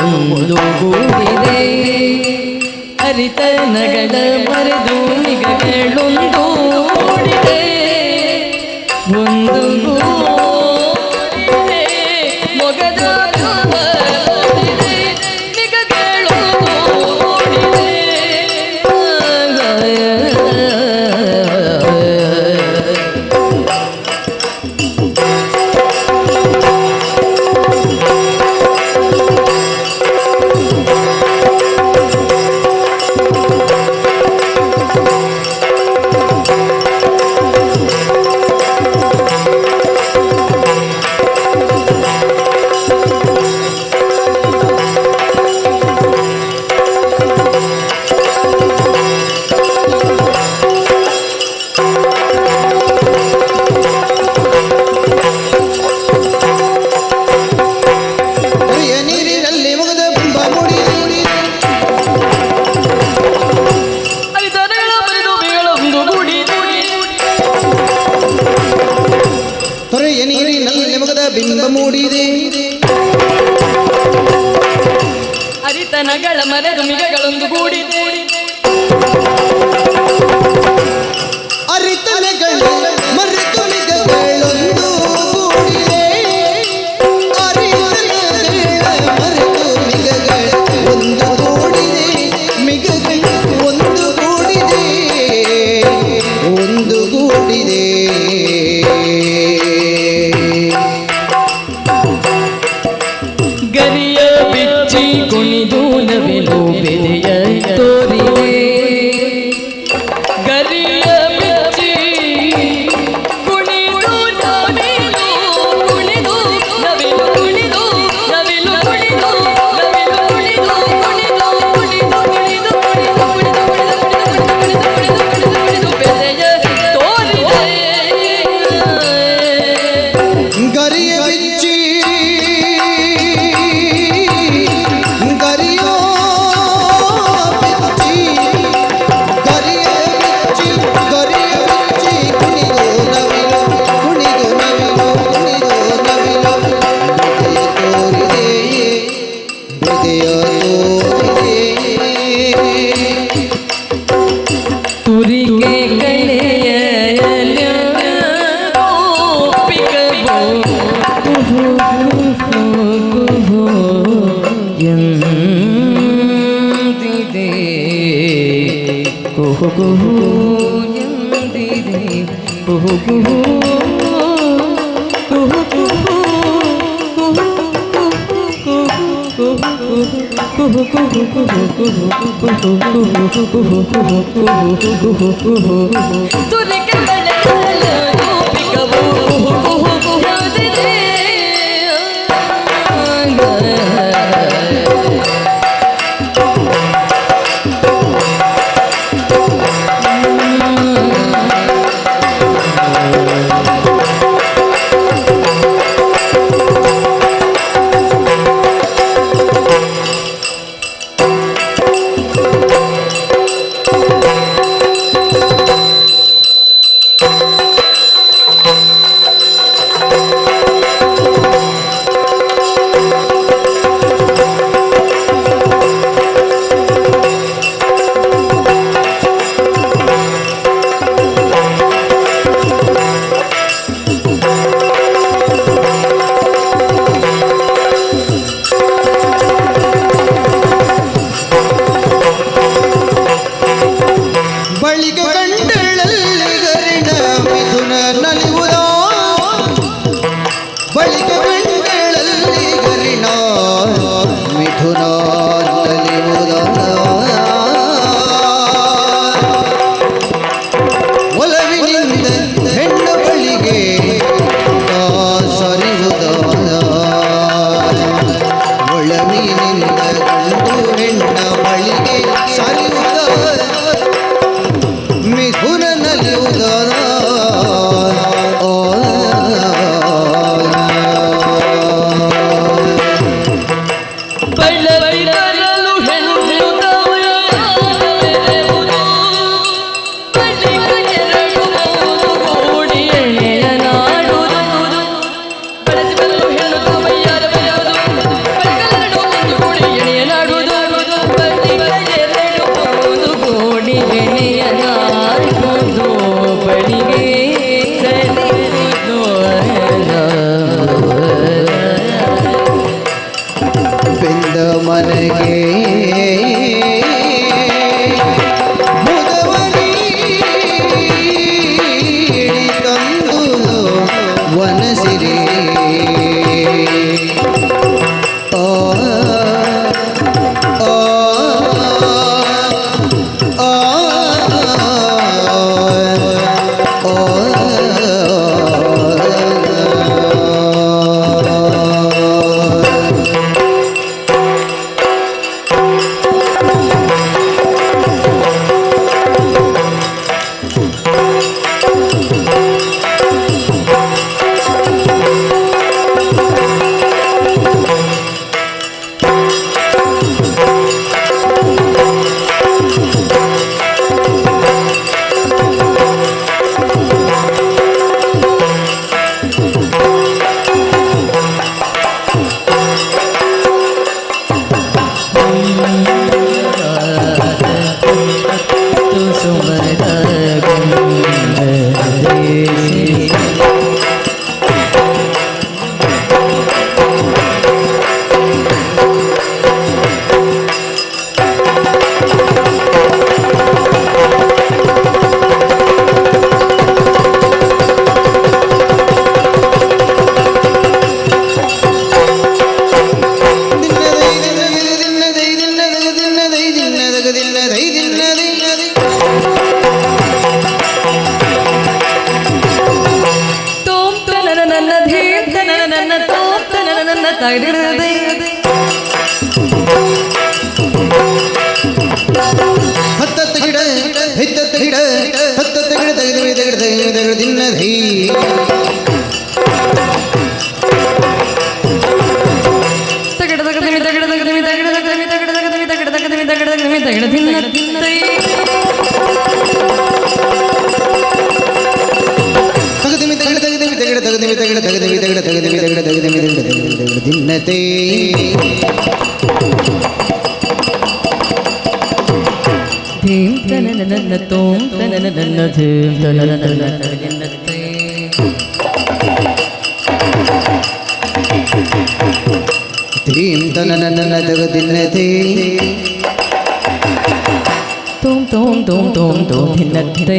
ಒಂದುಗೂಡಿದೆ ಹರಿತನಗಳ ಮರೆದು ನಿಗಗಳೊಂದು ಗೂಡಿದೆ ಒಂದುಗೂಡಿದೆ ಮೊಗದ ಹರಿತನಗಳ ಮರೆದು ಮಿಗಗಳೊಂದು ಗೂಡಿದೆ ಅರಿತನಗಳ ಮರೆತು ಮಿಗಗಳೊಂದು ಗೂಡಿದೆ ಅರಿತನಗಳ ಮರೆತು ಮಿಗಗಳೊಂದು ಗೂಡಿದೆ ಮಿಗಗಳ ಒಂದು ಗೂಡಿದೆ ಒಂದು ಗೂಡಿದೆ ಗರಿಯ ಬಿಚ್ಚಿ ಕುಣಿದು ನವಿಲು ಬೆಲೆಯ ತೋರಿದೆ ಗರಿಯ ಬಿಚ್ಚಿ ಕುಣಿದು ನವಿಲು ಕುಣಿದು ನವಿಲು ಕುಣಿದು ನವಿಲು ಕುಣಿದು ನವಿಲು ಕುಣಿದು ಕುಣಿದು ಕುಣಿದು ಕುಣಿದು ಕುಣಿದು ಕುಣಿದು ಬೆಲೆಯ ತೋರಿದೆ ಗರಿಯ ಬಿಚ್ಚಿ ತುರಿಗೆ ಕಳೆಯ ಎಂದಿದೆ ಕುಹು ಕುಹು ಎಂದಿದೆ ಕುಹು ಕುಹು ಕುಹು ಕುಹು ಮನಗೆ ಮುದವನಿ ತಂದು ವನಸಿರಿ ಆ ಆ ಆ ಹತ್ತತ್ತು ಗಿಡ ಹಿತ್ತತ್ತು ಗಿಡ ಹತ್ತತ್ತು ಗಿಡ ತೆಗೆದು ದಿನ್ನದೈ ದಿನ್ನತೆ ಧೀಂ ತನನ ತೋಂ ತನನ ಧೀಂ ತನನ ತನನತೆ ಧೀಂ ತನನ ದಿನ್ನತೆ ತೋಂ ತೋಂ ತೋಂ ತೋಂ ತೋಂ ಧಿನ್ನತೆ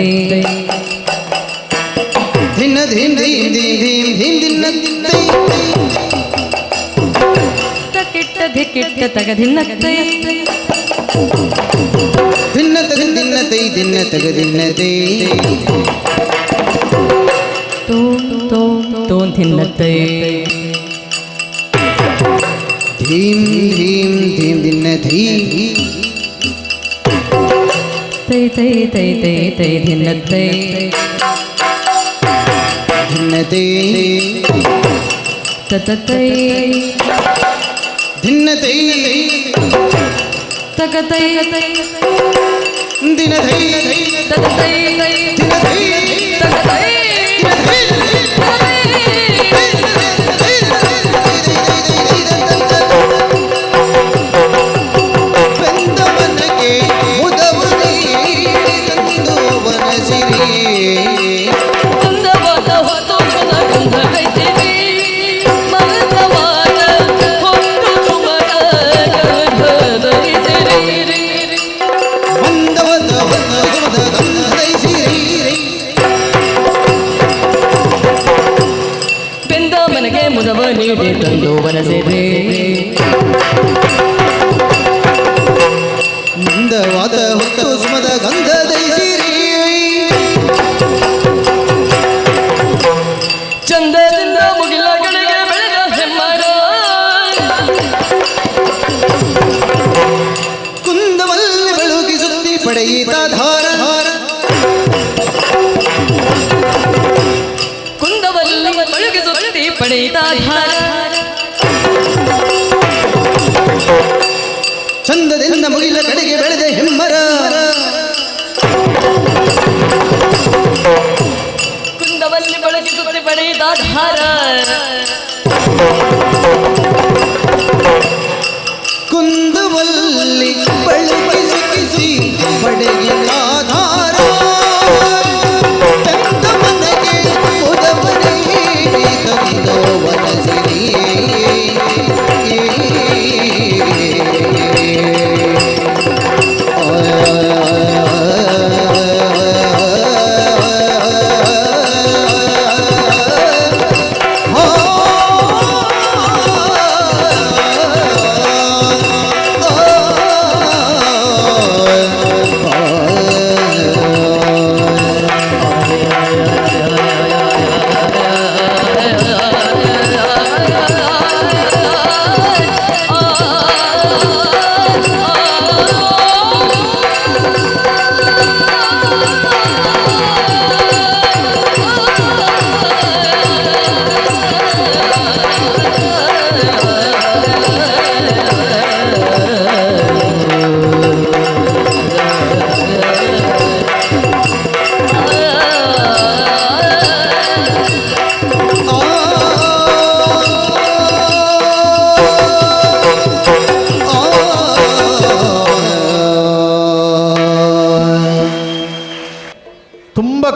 ಧಿನ್ನ ಧೀಂ ಧೀಂ ಧೀಂ ಧೀಂ ಧೀಂ ದಿನ್ನತೆ ತಕಿಟ್ಟ ಧಿಕಿಟ್ಟ ತಗ ಧಿನ್ನತೆ ದಿನ್ನತೈ ದಿನ್ನತಗ ದಿನ್ನತೆ ತೋಂ ತೋಂ ತೋಂ ಧಿನ್ನತೆ ಧೀಂ ಧೀಂ ಧೀಂ ದಿನ್ನತೈ ತೈ ತೈ ತೈ ತೈ ತೈ ಧಿನ್ನತೆ ಧಿನ್ನತೆ ತತತೈ ಧಿನ್ನತೈ ತಗತೈ ದಿನಧೈ ತತತೈ ದಿನಧೈ ತಗತೈ ಬೆಂದವನಗೆ ಮುದವನಿ ತಂದು ವನಸಿರಿ ಅಂದವಾದ ಹೊತ್ತುಮದ ಗಂಧ ಕೈತಿರಿ ಮಂದವಾದ ಹೊತ್ತು ಸುಮದ ಗಂಧದರಿಸಿರಿ ಮಂದವದ ಹೊತ್ತುಮದ ಗಂಧದೈಸಿರಿ ಬೆಂದ ಮನಗೆ ಮುದವ ನೀಡಿ ತಂದು ವನಸಿರಿ ಮಂದವಾದ ಹೊತ್ತು ಸುಮದ ಗಂಧದೈಸಿರಿ ಚಂದದಿಂದ ಮುಗಿಲಗಳಿಗೆ ಬೆಳೆದ ಹೆಮ್ಮರ ಕುಂದವಲ್ಲಿ ಬೆಳುಗಿಸುತ್ತಿ ಪಡೆಯಿತ ಧಾರ ಕುಂದವಲ್ಲಿ ಒಳಗಿಸುತ್ತಿ ಪಡೆಯಿತ ಧಾರ ಚಂದದಿಂದ ಮುಗಿಲ ಕಡೆಗೆ ಬೆಳೆದ ಹೆಮ್ಮರ ಕುಂದವಲ್ಲಿ ಬಳಗಿಸುತ್ತಿ ಪಡೆಯಿತ ಧಾರ ಕುಂದವಲ್ಲಿ ಬೆಳಗಿಸಿ ಪಡೆಯಿತ ಧಾರ ಬೆಂದ ಮನಗೆ ಮುದವನಿ ತಂದು ವನಸಿರಿ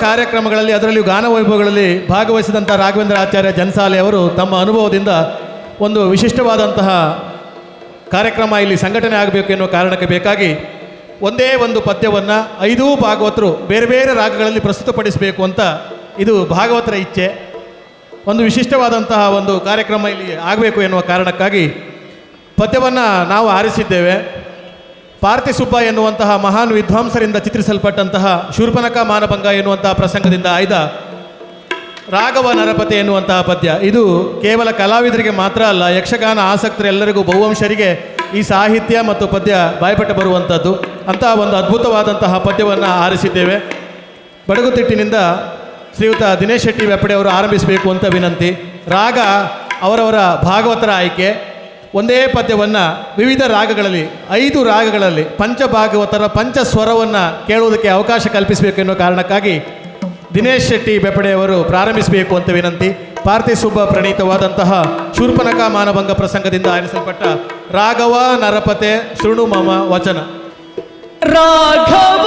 ಕಾರ್ಯಕ್ರಮಗಳಲ್ಲಿ ಅದರಲ್ಲಿಯೂ ಗಾನವೈಭವಗಳಲ್ಲಿ ಭಾಗವಹಿಸಿದಂಥ ರಾಘವೇಂದ್ರ ಆಚಾರ್ಯ ಜನ್ಸಾಲೆ ಅವರು ತಮ್ಮ ಅನುಭವದಿಂದ ಒಂದು ವಿಶಿಷ್ಟವಾದಂತಹ ಕಾರ್ಯಕ್ರಮ ಇಲ್ಲಿ ಸಂಘಟನೆ ಆಗಬೇಕು ಎನ್ನುವ ಕಾರಣಕ್ಕೆ ಬೇಕಾಗಿ ಒಂದೇ ಒಂದು ಪದ್ಯವನ್ನು 5 ಭಾಗವತರು ಬೇರೆ ಬೇರೆ ರಾಗಗಳಲ್ಲಿ ಪ್ರಸ್ತುತಪಡಿಸಬೇಕು ಅಂತ ಇದು ಭಾಗವತರ ಇಚ್ಛೆ. ಒಂದು ವಿಶಿಷ್ಟವಾದಂತಹ ಒಂದು ಕಾರ್ಯಕ್ರಮ ಇಲ್ಲಿ ಆಗಬೇಕು ಎನ್ನುವ ಕಾರಣಕ್ಕಾಗಿ ಪದ್ಯವನ್ನು ನಾವು ಆರಿಸಿದ್ದೇವೆ. ಪಾರ್ಥಿಸುಬ್ಬ ಎನ್ನುವಂತಹ ಮಹಾನ್ ವಿದ್ವಾಂಸರಿಂದ ಚಿತ್ರಿಸಲ್ಪಟ್ಟಂತಹ ಶೂರ್ಪನಖ ಮಾನಭಂಗ ಎನ್ನುವಂತಹ ಪ್ರಸಂಗದಿಂದ ಆಯ್ದ ರಾಘವ ನರಪತಿ ಎನ್ನುವಂತಹ ಪದ್ಯ. ಇದು ಕೇವಲ ಕಲಾವಿದರಿಗೆ ಮಾತ್ರ ಅಲ್ಲ, ಯಕ್ಷಗಾನ ಆಸಕ್ತರೆಲ್ಲರಿಗೂ ಬಹುವಂಶರಿಗೆ ಈ ಸಾಹಿತ್ಯ ಮತ್ತು ಪದ್ಯ ಬಾಯ್ಪಟ್ಟು ಬರುವಂಥದ್ದು. ಅಂತಹ ಒಂದು ಅದ್ಭುತವಾದಂತಹ ಪದ್ಯವನ್ನು ಆರಿಸಿದ್ದೇವೆ. ಬಡಗುತಿಟ್ಟಿನಿಂದ ಶ್ರೀಯುತ ದಿನೇಶ್ ಶೆಟ್ಟಿ ಬೆಪ್ಪಡೆ ಅವರು ಆರಂಭಿಸಬೇಕು ಅಂತ ವಿನಂತಿ. ರಾಗ ಅವರವರ ಭಾಗವತರ ಆಯ್ಕೆ. ಒಂದೇ ಪದ್ಯವನ್ನು ವಿವಿಧ ರಾಗಗಳಲ್ಲಿ 5 ರಾಗಗಳಲ್ಲಿ ಪಂಚಭಾಗವತರ ಪಂಚಸ್ವರವನ್ನು ಕೇಳುವುದಕ್ಕೆ ಅವಕಾಶ ಕಲ್ಪಿಸಬೇಕು ಎನ್ನುವ ಕಾರಣಕ್ಕಾಗಿ ದಿನೇಶ್ ಶೆಟ್ಟಿ ಬೆಪ್ಪಡೆಯವರು ಪ್ರಾರಂಭಿಸಬೇಕು ಅಂತ ವಿನಂತಿ. ಪಾರ್ಥಿಸುಬ್ಬ ಪ್ರಣೀತವಾದಂತಹ ಶೂರ್ಪನಖ ಮಾನಭಂಗ ಪ್ರಸಂಗದಿಂದ ಆರಿಸಲ್ಪಟ್ಟ ರಾಘವ ನರಪತೆ ಶೃಣು ಮಮ ವಚನ. ರಾಘವ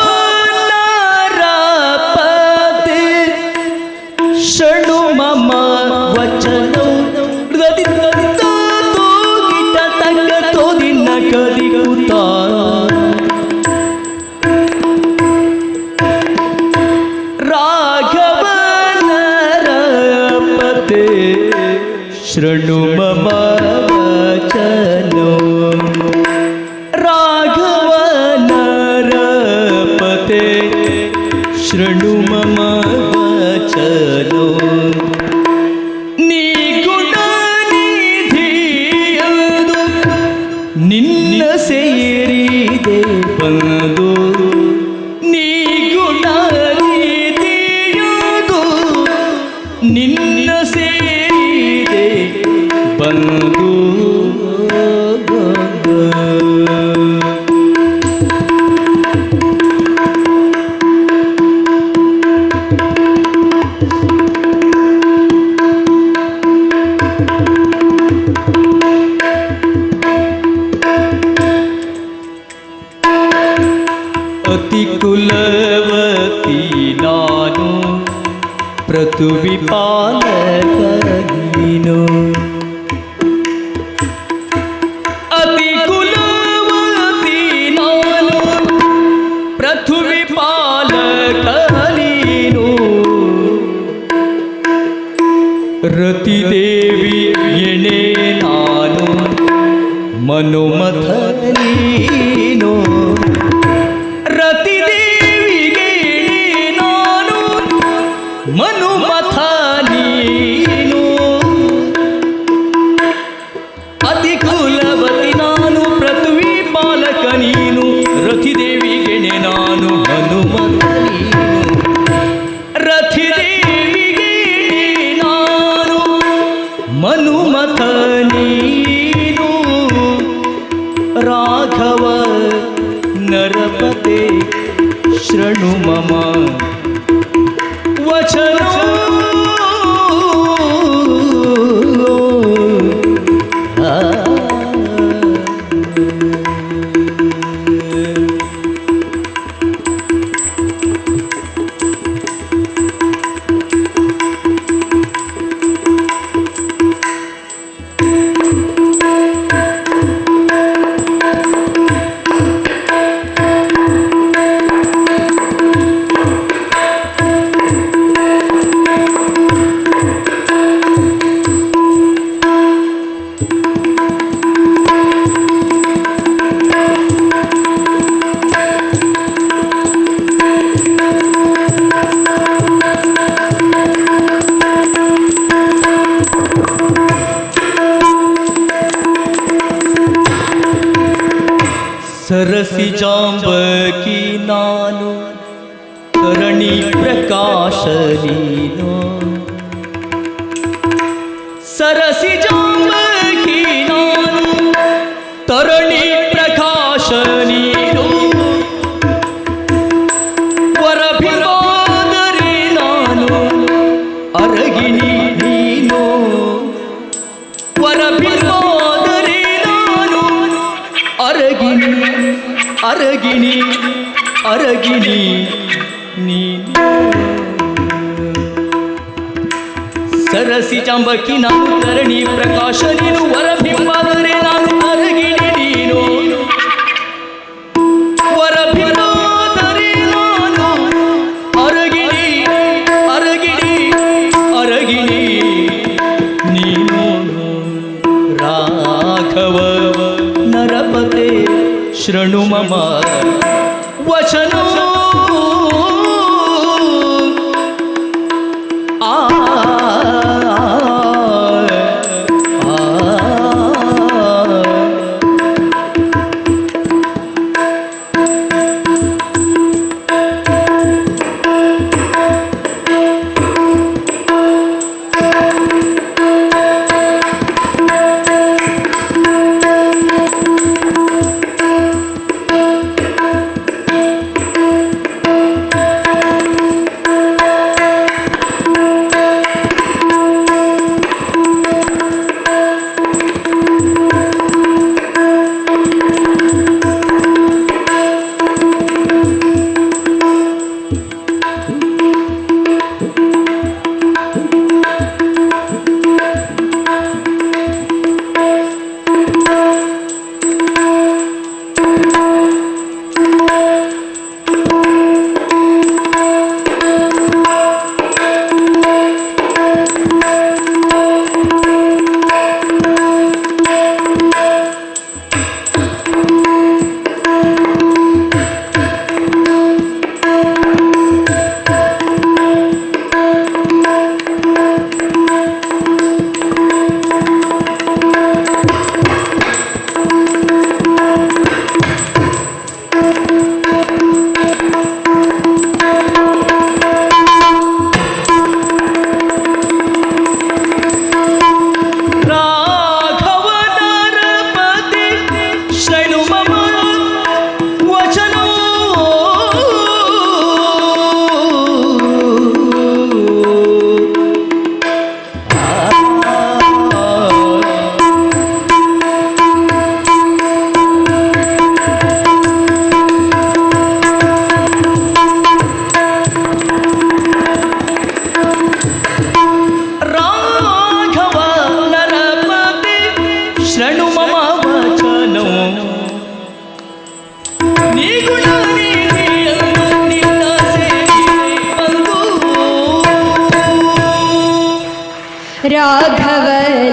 ನರಪತೆ ಶೃಣು ಮಮ ವಚನ ರಾಘವ ನರಪತೆ ಶೃಣು ಮಮ ವಚನೋ ರಾಘವ ನರಪತೆ ಶೃಣು ಮಮ ವಚನೋ ನೀ ಗುಣ ನಿಧಿಯದು ನಿನ್ನ ಸೇರಿದೆ ಬಂದು ನೀ ಗುಣ ನಿಧಿಯದು ನಿನ್ನ ಸೇರಿದೆ ಬಂದು ಅತಿ ಕುಲವತಿ ನಾನು ಪೃಥ್ವಿ ಪಾಲಕ ನೀನು ಅತಿ ಕುಲವತಿ ನಾನು ಪೃಥ್ವಿ ಪಾಲಕ ನೀನು ರತಿದೇವಿ ಎಣೆ ನಾನು ಮನುಮಥ ನೀನು ರತಿದೇವಿಗೆ ನಾನು ಮನುಮಥ ನೀನು ಅತಿ ಕುಲವತಿ ನಾನು ಪೃಥ್ವಿ ಪಾಲಕ ನೀನು ರತಿದೇವಿಗೆ ನಾನು ಮನುಮಥ ನೀನು ರತಿದೇವಿಗೆ ನಾನು ಮನುಮಥ ನೀನು ರಾಘವ ನರಪತೆ ಶೃಣು ಮಮ ವಚನೋ सरसी जांबकी नानु करणी प्रकाशनीनो सरसी जांबकी नानु तरणि प्रकाशनीनो वरभिवादरी नानु अरगिनी नीनो वरभिवादरी नानु अरगिनी ಅರಗಿಣಿ ಅರಗಿಣಿ ನೀನು ಸರಸಿ ಚಾಂಬಕ್ಕಿ ನಾನು ತರಣಿ ಪ್ರಕಾಶ ನೀನು ವರಬಿಂಬಾದರೆ ನಾನು ಅರಗಿಣಿ ನೀನು ವರಬಿಂಬಾದರೆ ನಾನು ಅರಗಿಣಿ ಅರಗಿಣಿ ಅರಗಿಣಿ ನೀನು ರಾಘವ ನರಪತೆ ಶೃಣು ಮಮ ವಚನ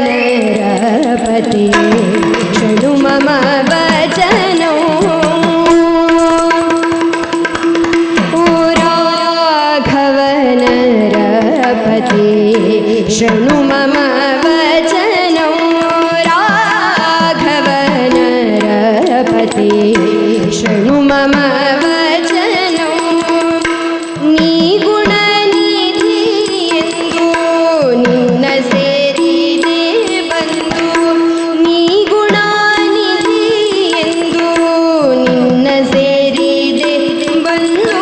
राघव नरपते शृणु मम वचनो ओ राघव नरपते शृणु मम वचनो राघव नरपते शृणु मम वचनो नी गुणनिधि ನಿನ್ನ ಸೇರಿದೆ ಬಂದು ನೀ ಗುಣನಿಧಿ ಎಂದು ನಿನ್ನ ಸೇರಿದೆ ಬಂದು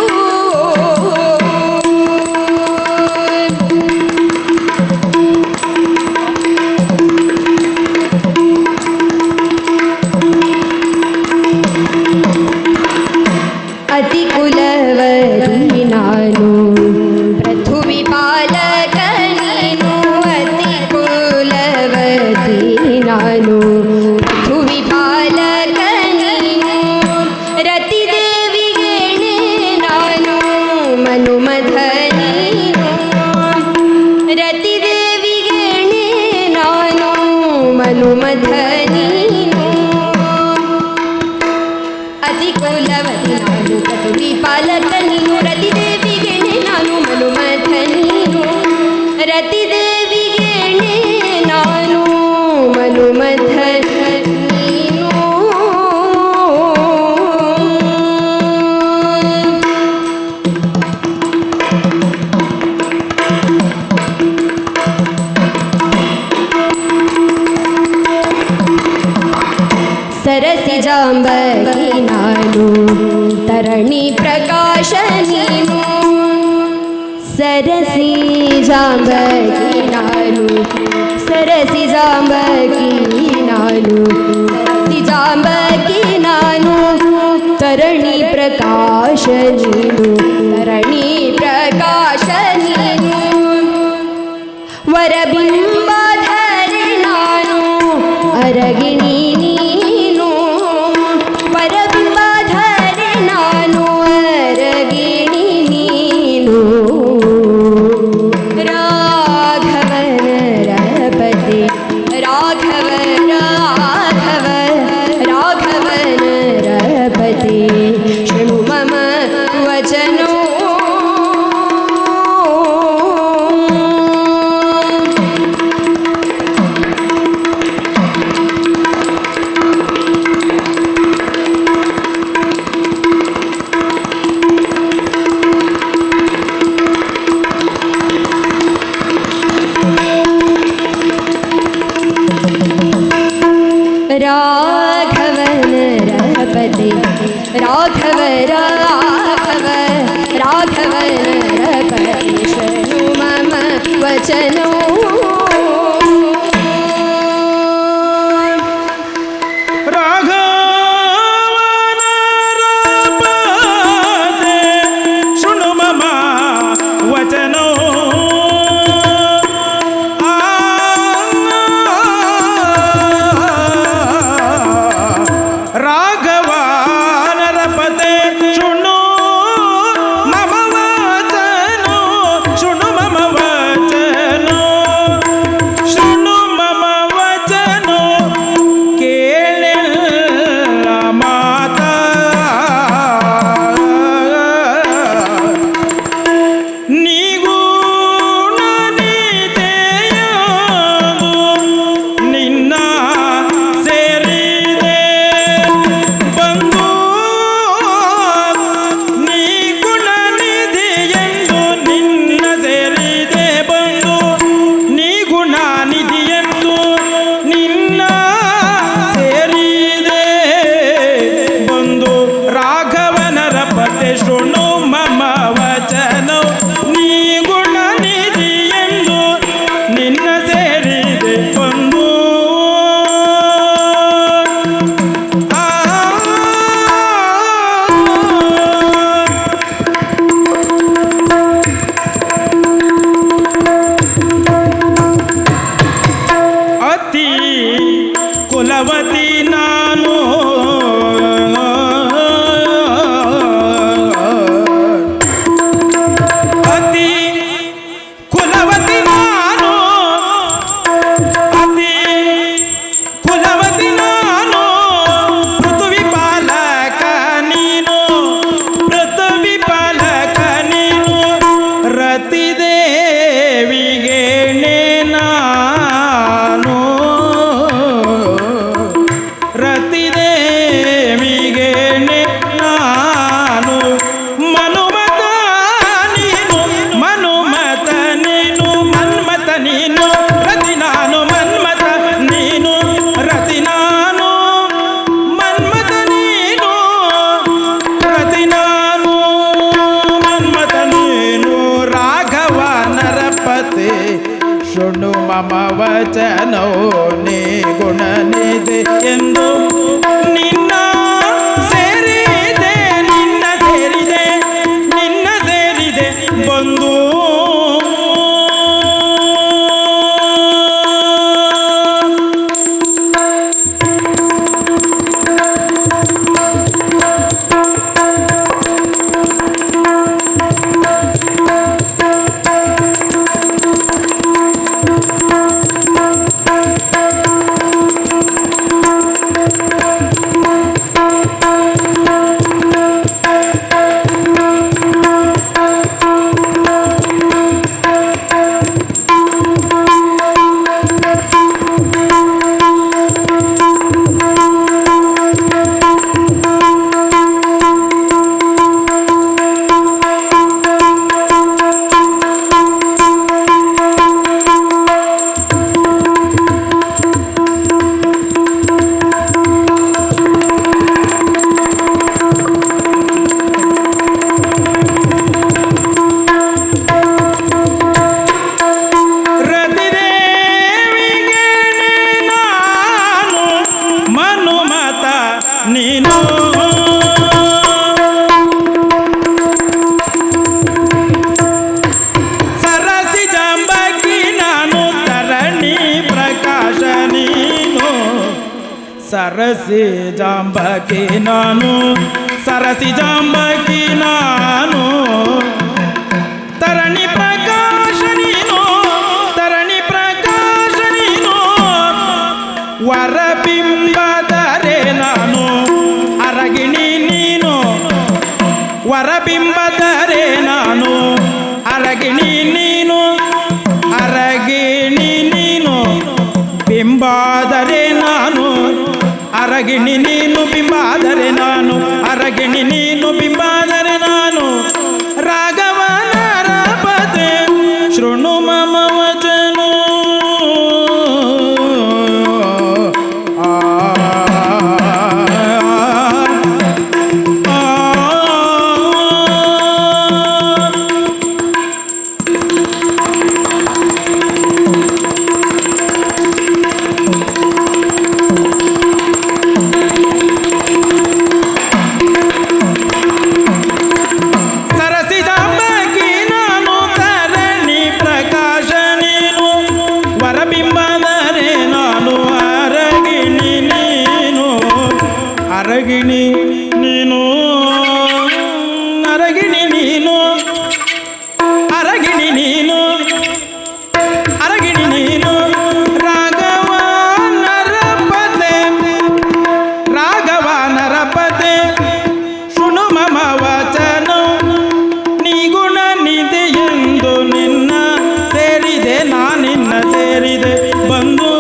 ಅತಿ ಕುಲವತಿ ನಾನು ಪೃಥ್ವಿ ಪಾಲಕ ನೀನು ಅತಿ ಕುಲವತಿ ನಾನು ಪೃಥ್ವಿ ಪಾಲಕ ನೀನು ರತಿ ದೇವಿಗೆಣೆ ನಾನು ಮನುಮಥ ನೀನು ರತಿ ದೇವಿಗೆಣೆ ನಾನು ಮನುಮಥ ನೀನು ಅತಿ ಕುಲವತಿ ನಾನು ಪೃಥ್ವಿ ಪಾಲಕ ನೀನು ರತಿ ದೇವಿಗೆಣೆ ನಾನು ಮನುಮಥ ನೀನು ರತಿ ದೇವಿಗೆಣೆ ನಾನು ಮನುಮಥ ನೀನು ಸರಸಿ ಜಾಂಬಗಿ ನಾನು ತರಣಿ ಪ್ರಕಾಶ ನೀನು ಸರಸಿ ಜಾಂಬಗಿ ನಾನು ಸರಸಿ ಜಾಂಬಗಿ ನಾನು ಸರಸಿ ಜಾಂಬಗಿ ನಾನು ತರಣಿ ಪ್ರಕಾಶ ನೀನು ತರಣಿ ಪ್ರಕಾಶ ನೀನು ವರಬಿ ವಚನೋ ಶೃಣು ಮಮ ವಚನೋ ರಾಘವ ನರಪತೆ ಶೃಣು ಮಮ ವಚನೋ ಶೃಣು ಮಮ ವಚನೋ ಶೃಣು ಮಮ ವಚನೋ ಕೇಳೆಲ್ಲ ಮಾತ ನೀಗೂಣ ನಿದೆಯದು ನಿನ್ನ ಸೇರಿದೆ ಬಂದು ನೀ ಗುಣ ನಿಧಿಯೆಂದು ನಿನ್ನ ಸೇರಿದೆ ಬಂದು ನೀ ಗುಣ ನಿಧಿಯೆಂದು ನಿನ್ನ ಸೇರಿದೆ ಬಂದು ರಾಘವನರ ಪತೆ ಶೃಣು ಮಮ ವಚನ ನೀ ಗುಣ ನಿಧಿಯೆಂದು ನಿನ್ನ ಸೇರಿದೆ ಬಂದು ಆ ಅತಿ ಕುಲವತಿ ನಾನು ಅತಿ ಕುಲವತಿ ನಾನು ಅತಿ ಕುಲವತಿ ನಾನು ಪೃಥ್ವಿ ಪಾಲಕ ನೀನು ಪೃಥ್ವಿ ಪಾಲಕ ನೀನು ರತಿ ದೇವಿಗೆ ನಾನು ರತಿ ದೇವಿಗೆ ನಾನು ಮನುಮತ ನೀನು ಮನುಮತ ನೀನು ಮನ್ಮತ ನೀನು ರತಿ ನಾನು ಮನ್ಮತ ನೀನು ರತಿ ನಾನು ಮನ್ಮತ ನೀನು ರತಿ ನಾನು ಮನ್ಮತ ನೀನು ರಾಘವ ನರಪತೆ ಶೃಣು ಮಮ ವಚನೋ ನೀ ಗುಣನಿದೆ ಎಂದು ನಿನ್ನ ಸೇರಿದೆ ನಿನ್ನ ಸೇರಿದೆ ನಿನ್ನ ಸೇರಿದೆ ಬಂದು ರತಿ ದೇವಿಗೆ ನಾನು ಮನುಮತ ನೀನು ಸರಸಿ ಜಾಂಬಕಿ ನಾನು ತರಣಿ ಪ್ರಕಾಶ ನೀನು ಸರಸಿ ಜಾಂಬಕಿ ನಾನು ಸರಸಿ ಜಾಂಬಕಿ ನಾನು ತರಣಿ ಪ್ರಕಾಶ ನೀನು ತರಣಿ ಪ್ರಕಾಶ ನೀನು ವರಬಿಂಬದರೆ ನಾನು ಅರಗಿಣಿ ನೀನು ವರಬಿಂಬದರೆ ನಾನು ಅರಗಿಣಿ ನೀನು ಅರಗಿಣಿ ನೀನು ಬಿಂಬಾದರೆ ನಾನು ಅರಗಿಣಿ ನೀನು ಬಿಂಬಾದರೆ ನಾನು ಅರಗಿಣಿ ನೀನು ಬಿಂಬಾದರೆ ನಾನು ರಾಘವನ ಪತೆ ಶೃಣು ಮಮ ವಚನ ಆ ಅರಗಿಣಿ ನೀನು ಅರಗಿಣಿ ನೀನು ಅರಗಿಣಿ ನೀನು ಅರಗಿಣಿ ನೀನು ರಾಘವ ನರಪತೆ ರಾಘವ ನರಪತೆ ಶೃಣು ಮಮ ವಚನ ನೀ ಗುಣ ನಿಧಿ ಎಂದು ನಿನ್ನ ಸೇರಿದೆ ನಾನಿನ್ನ ಸೇರಿದೆ ಬಂದು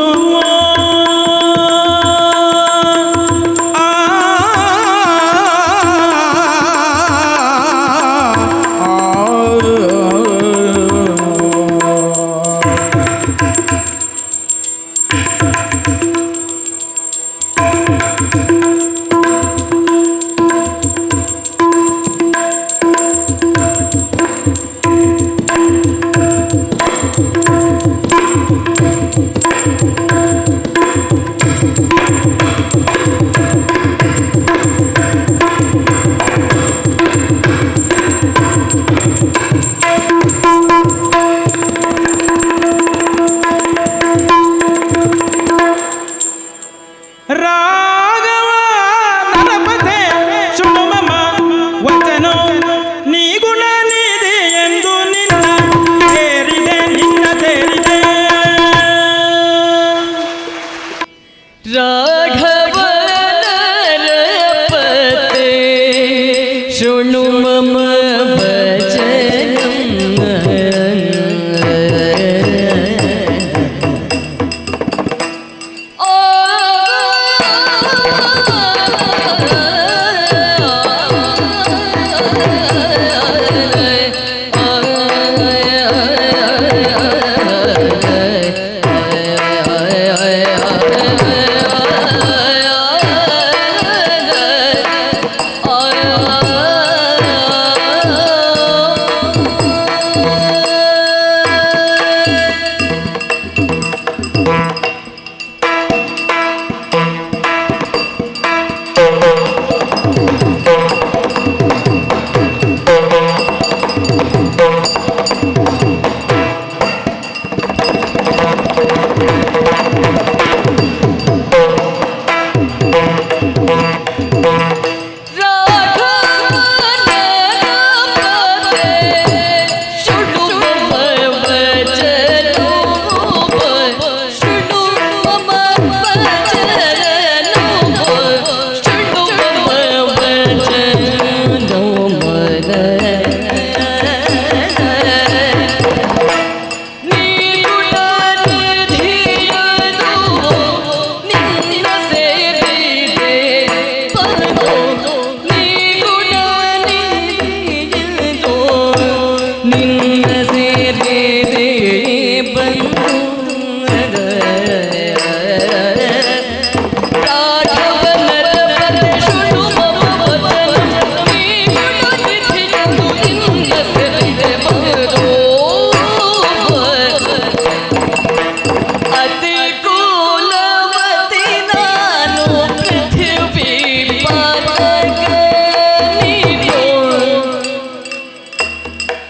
ರಾಘವ ನರಪತೆ ಶೃಣು ಮಮ ವಚನ ನೀ ಗುಣ ನಿಧಿ ಎಂದು ನಿನ್ನ ಸೇರಿದೆ ನಿನ್ನ ಸೇರಿದೆ ರಾಘವ ನರಪತೆ ಶೃಣು ಮಮ ವಚನಂ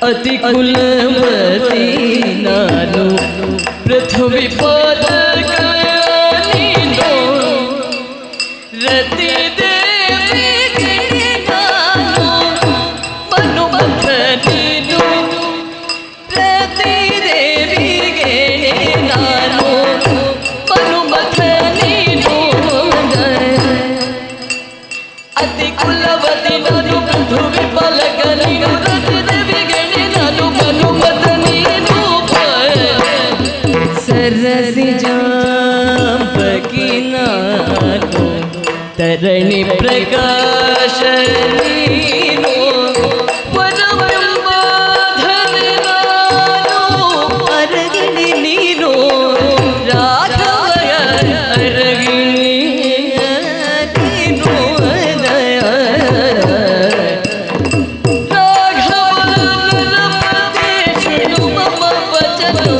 ಅತಿ ಕುಲವತಿ ನಾನು ಪೃಥ್ವಿ ಪಾದಕ ನೀನು ರತಿ ದೇವಿಗೆ ನಾನು ಮನುಮಥ ನೀನು ರತಿ ದೇವಿಗೆ ನಾನು ಮನುಮಥ ನೀನು ಅತಿ ಕುಲವತಿ ನಾನು ಪೃಥ್ವಿ ಪಾಲಕ ನೀನು ರತಿ ದೇವಿಗೆ ನಾನು ಮನುಮಥ ನೀನು सरसी जांबकी नानो तरणि प्रकाश नीनो वरवंबाधर नानो अरगिणि नीनो राघव अरगिणि नीनो राघव नरपते शृणु मम वचनो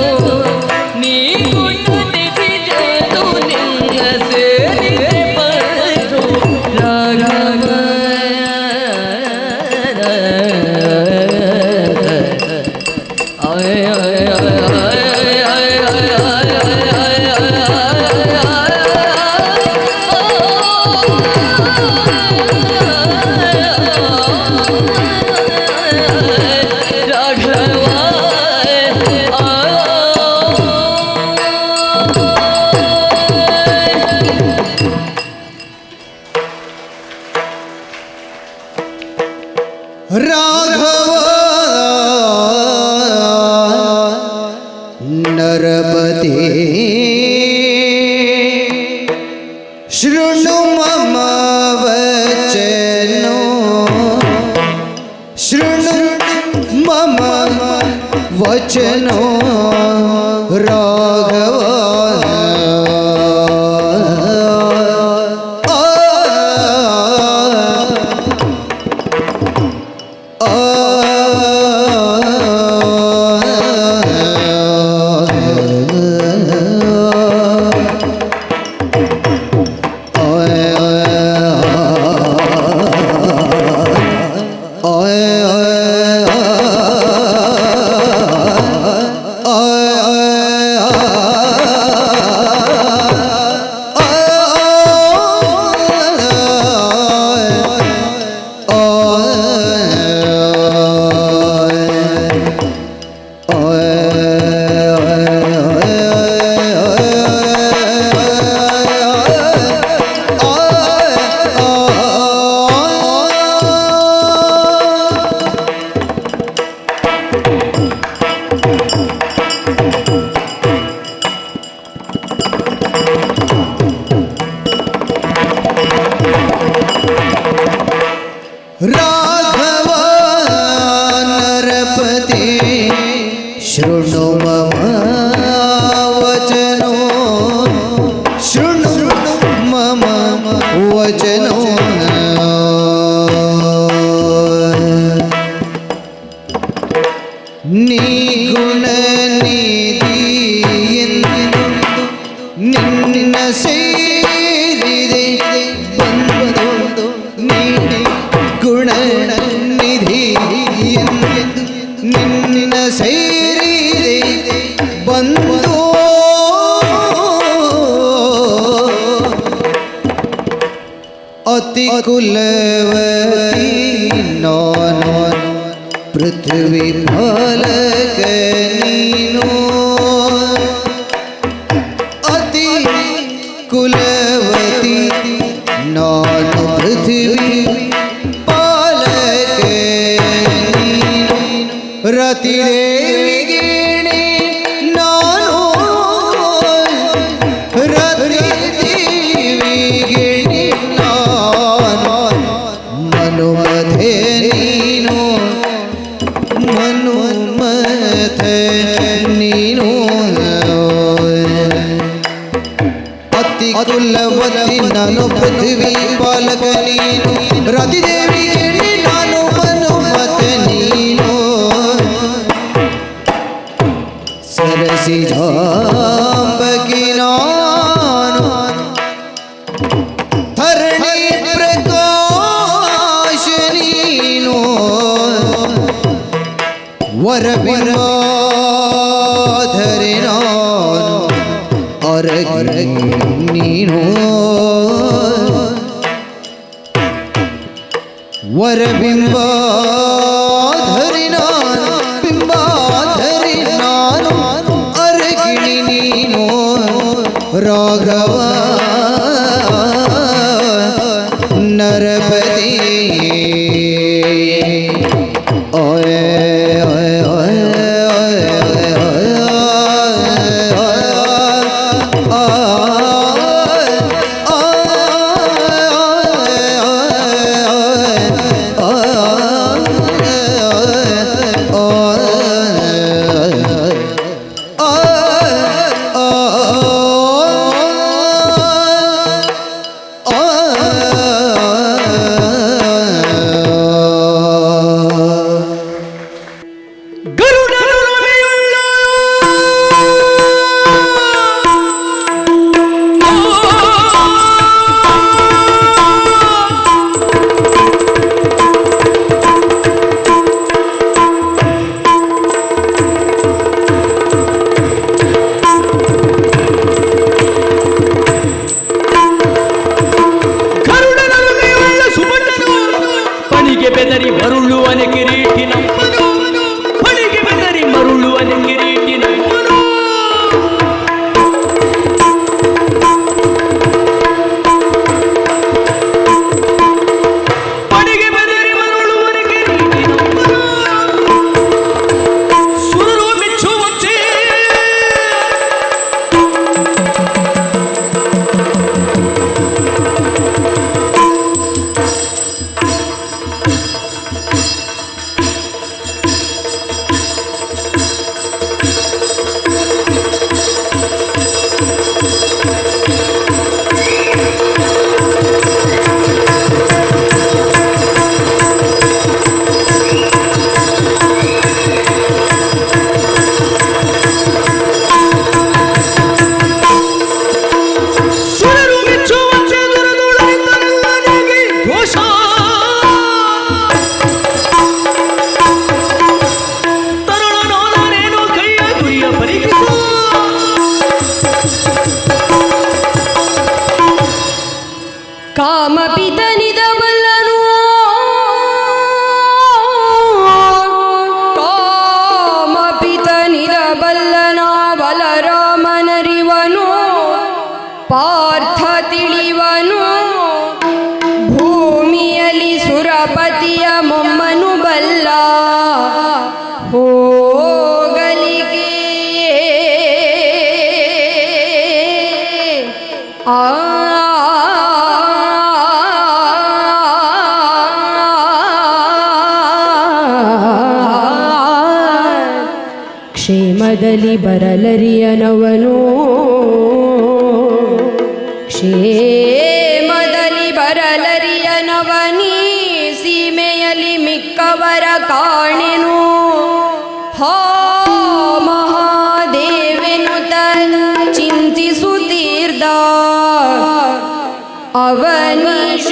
ರಾಘವ ನರಪತಿ ಶೃಣು ಮಮ ವಚನೋ ಶೃಣು ಮಮ ವಚನೋ ರಾಘವ ರಾಘವ ನರಪತಿ ಶೃಣು ಮಮ ವಚನೋ ಶೃಣು ಮಮ ವಚನೋ ನಿಗುಣ ನಿಧಿ ನಿನ್ನ ಸೇರಿದೆ ಬಂದು ನೀಡಿ ಗುಣ ನಿಧಿ ನಿನ್ನ ಸೇರಿದೆ ಬಂದು ಅತಿ ಕುಲವತಿ ನಾನು ಪೃಥ್ವಿ ಫಲಕ ನೀನು ಅತಿ ಕುಲವತಿ ನಾನು ಪೃಥ್ವಿ ಪಾಲಕ ನೀನು ರತಿ ದೇವಿಗಿಣಿ ನಾನು ರತಿ ದೇವಿಗಿಣಿ ನಾನು ಮನುಮಧೆ ನೀನು ಮನುಮಧೆ ನೀನು ಅತಿ ಕುಲವತಿ ನಾನು ಪೃಥ್ವಿ ಪಾಲಕ ನೀನು ರತಿದೇವಿ ನಾನು ಮನುಮತೆ ನೀನು ಸರಸಿ ಜಾಂಬಕಿ ನಾನು ಧರಣಿ ಪ್ರಕಾಶ ನೀನು ವರಬಿಂಬಾಧರಿ ನಾನು ಅರಗಿ ನೀನು ವರಬಿಂಬಾಧರಿ ನಾನು ಬಿಂಬಾಧರಿ ನಾನು ಅರಗಿಣಿ ನೀನು ರಾಘವ ನರಪತಿ ಓಯೆ ಓಯೆ ಓಯೆ ಬೆದರಿ ಮರುಳುವನೆ ಕಿರೀಟಿನ ಹೊಳಿಗೆ ಬೆದರಿ ಮರುಳುವನೆ ಕಿರೀಟಿನ ಪಡಿಗೆ ಬೆದರಿ ಮರುಳುವನೆ ಕಿರೀಟಿನ ಸುರಪತಿಯ ಮೊಮ್ಮನು ಬಲ್ಲ ಹೋಗಲಿಗೆ ಆ ಕ್ಷೇಮದಲ್ಲಿ ಬರಲರಿಯನವನು ಕ್ಷೇಮದಲ್ಲಿ ಬರಲರಿಯನವನೀ ಸೀಮೆಯಲ್ಲಿ ಮಿಕ್ಕವರ ಕಾಣೆನು ಹಾ ಮಹಾದೇವೆನುತ ಚಿಂತಿಸುತ್ತೀರ್ದ ಅವನೀಶ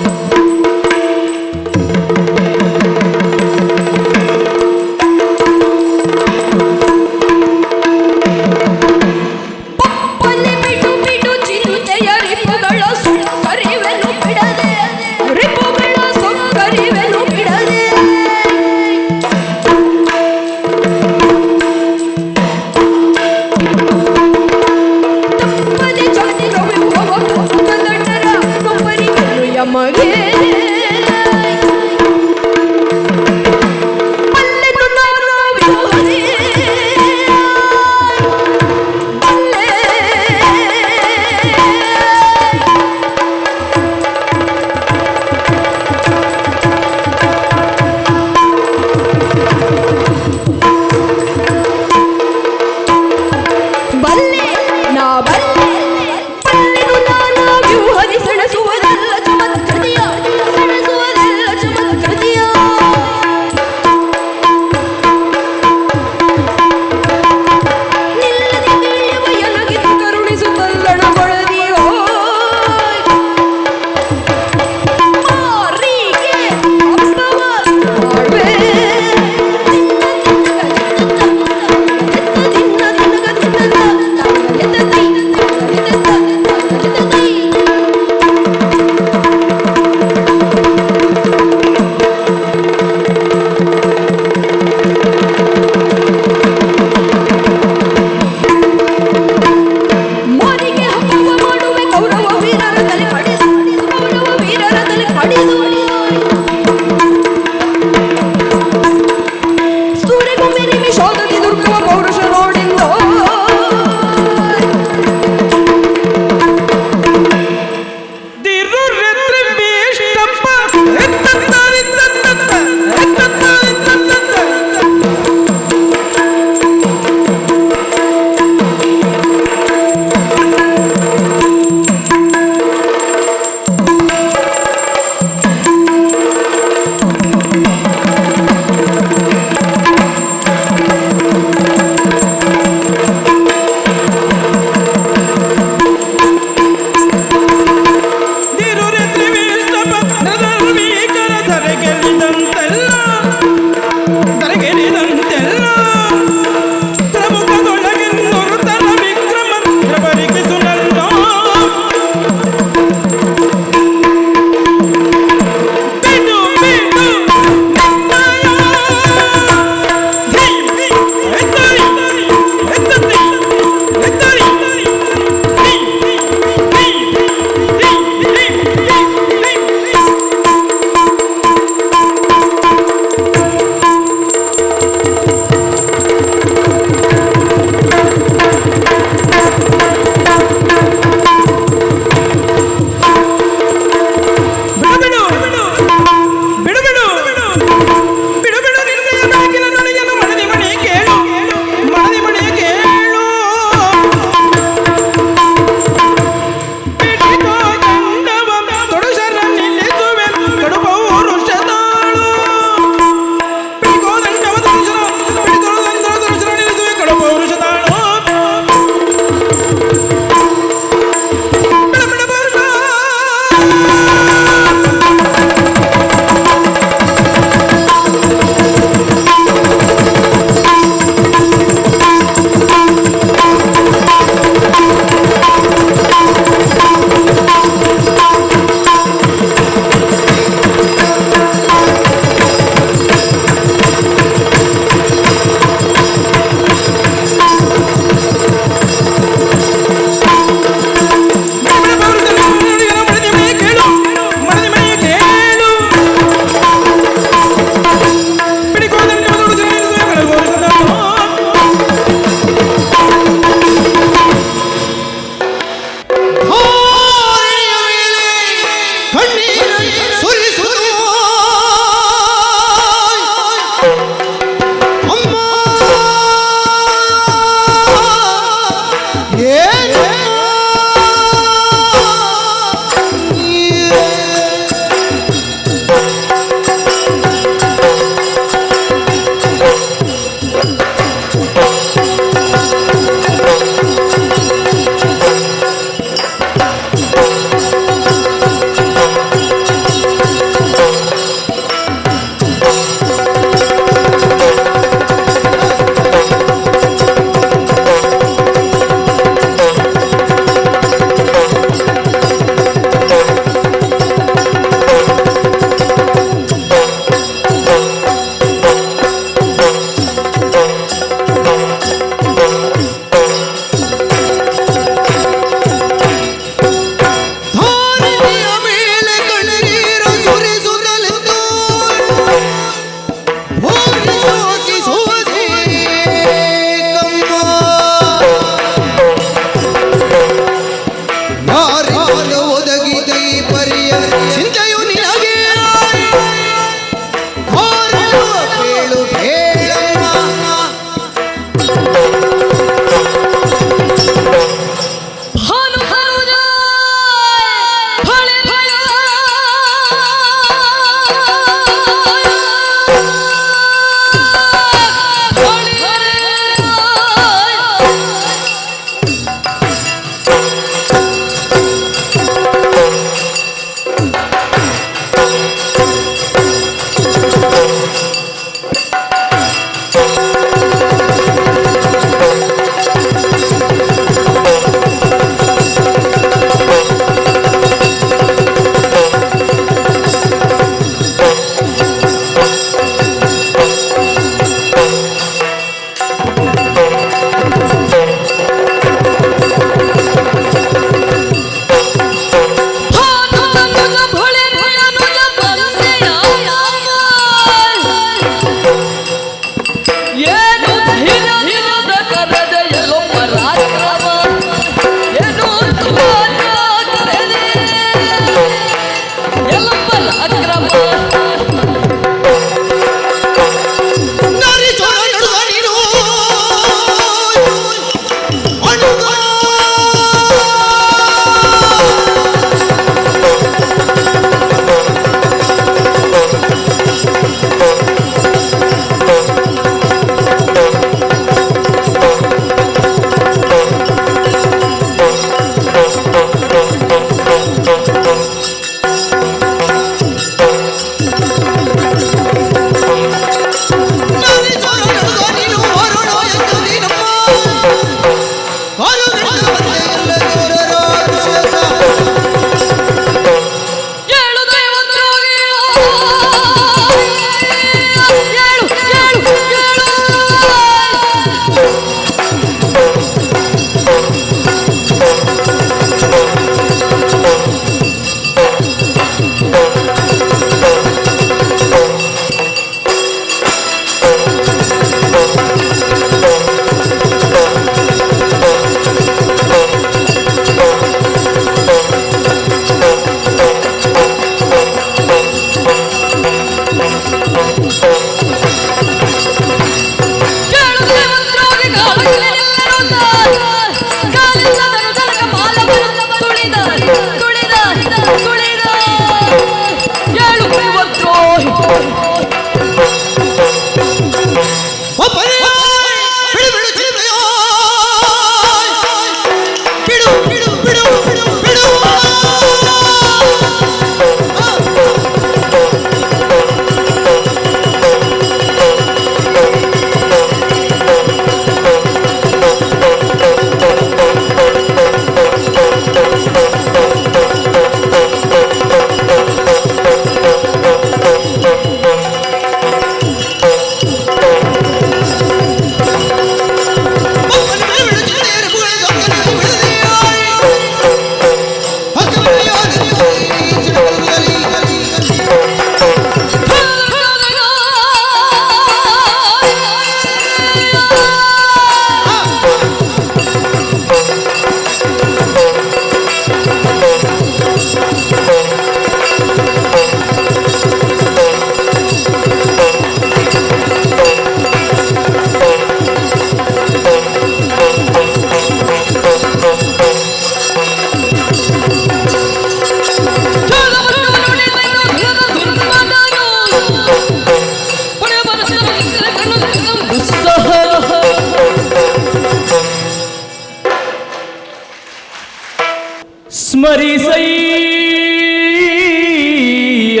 ಸ್ಮರಿಸಯ್ಯ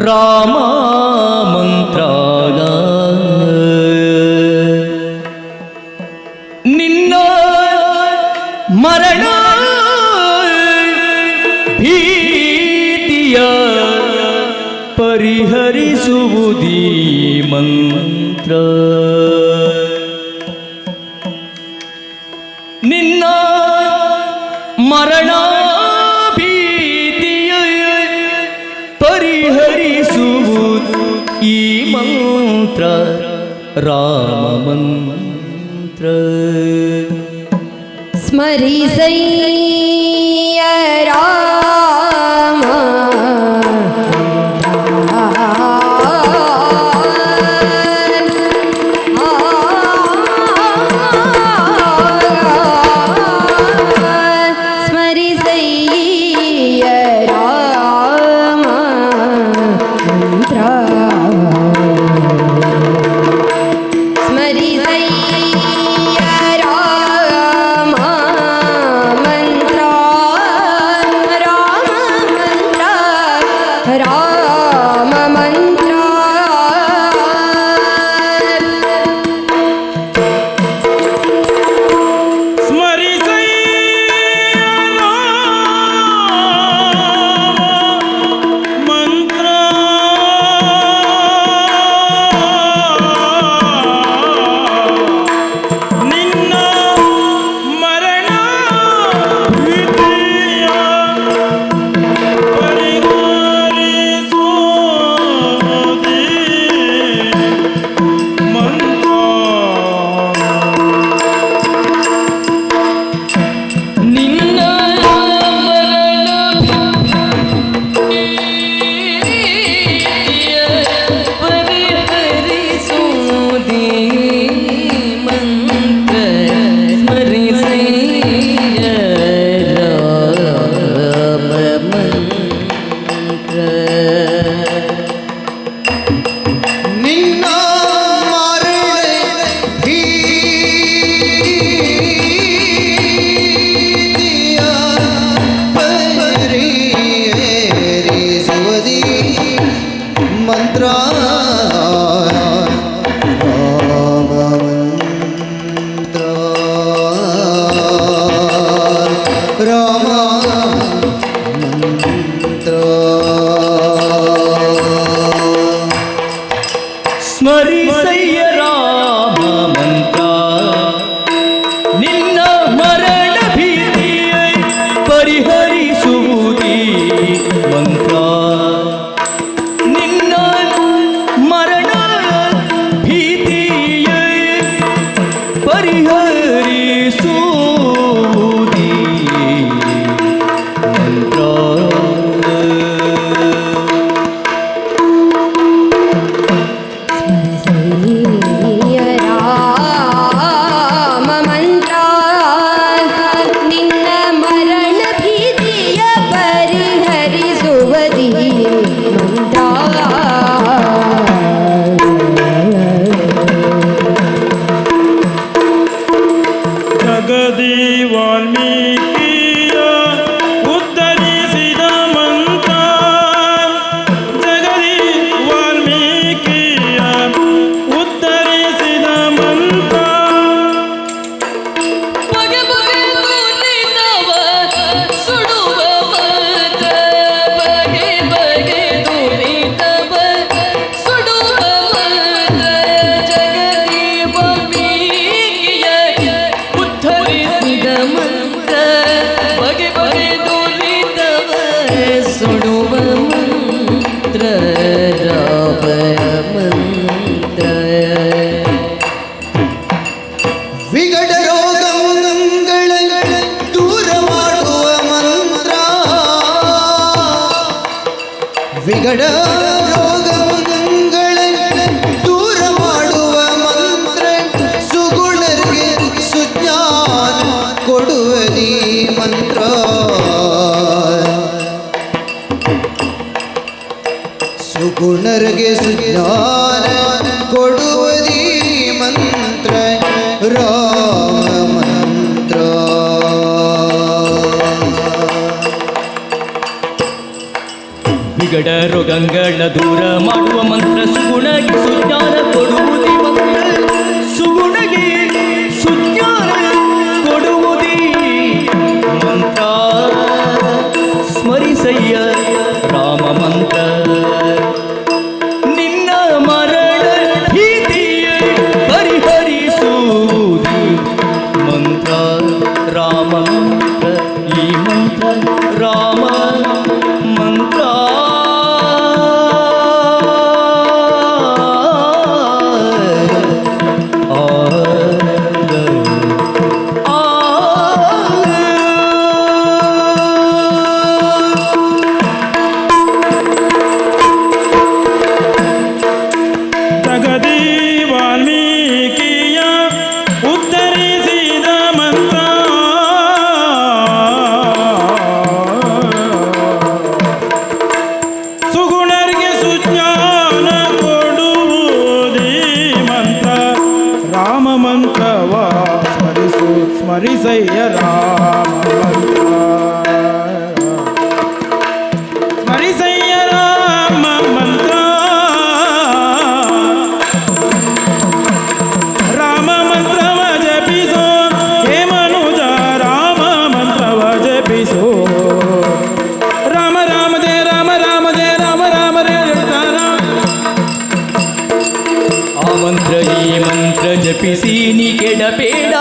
ರಾಮ ಮಂತ್ರಾನ ನಿನ್ನ ಮರಣ ಭೀತಿಯ ಪರಿಹರಿಸುವುದೀ ಮಂತ್ರ ನಿನ್ನ ಮರಣ ಭೀತಿಯ ಪರಿಹರಿಸುವುದು ಈ ಮಂತ್ರ ರಾಮ ಮಂತ್ರ ಸ್ಮರಿಸಯ್ಯ ರಾಮ ಸ್ಮರಿಸಯ್ಯ ರಾಮ ಮಂತ್ರ ಸ್ಮರಿಸಯ್ಯ ರಾಮ ಮಂತ್ರ ರಾಮ ಮಂತ್ರ ರಾಮ ಮಂತ್ರ ಮಂತ್ರ ನಿನ್ನ ಮರಣ ಭೀತಿಯ ಪರಿಹರಿಸುವುದೇ ಮಂತ್ರ ನಿನ್ನ ಪರಿಹರಿಸುವುದೇ ಮಂತ್ರ ಸ್ಮರಿಸಯ್ಯ ರಾಮ ಮಂತ್ರ ನಿನ್ನ ಮರಣ ಭೀತಿಯ ಪರಿಹರಿಸುವುದೇ ಮಂತ್ರ ರಾಮ ಮಂತ್ರ ರಾಮ ಮಂತ್ರ ಸ್ಮರಿಸಯ್ಯ ರಾಮ ಮಂತ್ರ ನಿನ್ನ ಮರಣ ಭೀತಿಯ ಪರಿಹರಿಸುವುದೇ ಮಂತ್ರ ನಿನ್ನ ಮರಣ ಭೀತಿಯ ಪರಿಹರಿಸುವುದೇ ಮಂತ್ರ ಸ್ಮರಿಸಯ್ಯ ರಾಮ ಮಂತ್ರ ನಿನ್ನ ಮರಣ ಭೀತಿಯ ಪರಿಹರಿಸುವುದೇ ಮಂತ್ರ ಜಗದಿ ವಾಲ್ಮೀಕಿಯ ಉದ್ಧರಿಸಿದ ಮಂತ್ರ ಜಗದಿ ವಾಲ್ಮೀಕಿಯ ಉದ್ಧರಿಸಿದ ಮಂತ್ರ ಬಗೆ ಬಗೆದು ನಿನ್ನವ ಸುಡುವ ಮಂತ್ರ ಬಗೆ ಬಗೆದು ನಿನ್ನವ ಸುಡುವ ಮಂತ್ರ ಜಗದಿ ವಾಲ್ಮೀಕಿಯ ಉದ್ಧರಿಸಿದ ಮಂತ್ರ ಬಗೆ ಬಗೆದು ನಿನ್ನವ ಸುಡುವ ಮಂತ್ರ ರಾಮ ಮಂತ್ರ ವಿಗಡ ರೋಗಗಳ ದೂರ ಮಾಡುವ ಮಂತ್ರ ವಿಗಡ ರೋಗಗಳ ದೂರ ಮಾಡುವ ಮಂತ್ರ ಸುಗುಣರಿಗೆ ಸುಜ್ಞಾನ ಕೊಡುವದಿ ಮಂತ್ರ ಸುಗುಣರಿಗೆ ಸುಜ್ಞಾನ ಕೊಡುವದಿ ಮಂತ್ರ ರಾಮ ಮಂತ್ರ ನೆಗಡ ರೋಗಗಳ ದೂರ ಮಾಡುವ ಮಂತ್ರ ಸುಗುಣಗೆ ಸುಜ್ಞಾನ ಕೊಡುವುದೇ ಮಂತ್ರ ಸುಗುಣಗೆ ಸುಜ್ಞಾನ ಕೊಡುವುದೇ ಮಂತ್ರ ಸ್ಮರಿಸಯ್ಯ ರಾಮ ಮಂತ್ರ ನಿನ್ನ ಮರಣ ಭೀತಿಯ ಪರಿಹರಿಸುವುದು ಮಂತ್ರ ರಾಮ ಮಂತ್ರ ಈ ಮಂತ್ರ ರಾಮ ಮಂತ್ರ ತಗದಿ ವಾಲ್ಮೀಕಿಯ ಉತ್ತರಿಸಿದ ಮಂತ್ರ ಸುಗುಣರಿಗೆ ಸುಜ್ಞಾನ ಕೊಡುವುದೇ ಮಂತ್ರ ರಾಮ ಮಂತ್ರವ ಸ್ಮರಿಸು ಸ್ಮರಿಸಯ್ಯ ರಾಮ ಮಂತ್ರ ಸ್ಮರಿಸಯ್ಯ ರಾಮ ಮಂತ್ರ ರಾಮ ಮಂತ್ರವ ಜಪಿಸೋ ಹೇ ಮನುಜ ರಾಮ ಮಂತ್ರವ ಜಪಿಸೋ ರಾಮ ರಾಮ ಜಯ ರಾಮ ರಾಮ ಜಯ ರಾಮ ರಾಮ ರೇ ಆ ಮಂತ್ರ ಈ ಮಂತ್ರ ಜಪಿಸಿ ನೀ ಕೆಡಬೇಡ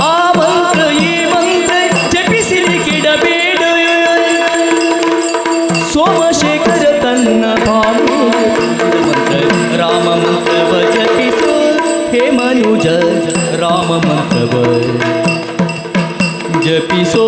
ಆ ಮಂತ್ರ ಈ ಮಂತ್ರ ಜಪಿಸಿ ನೀ ಕೆಡಬೇಡ ಸೋಮಶೇಖರ ತನ್ನ ಭಾನು ಮಂತ್ರ ರಾಮ ಮಂತ್ರವ ಜಪಿಸು ಹೇ ಮನುಜ ರಾಮ ಮಂತ್ರವ ಜಪಿಸೋ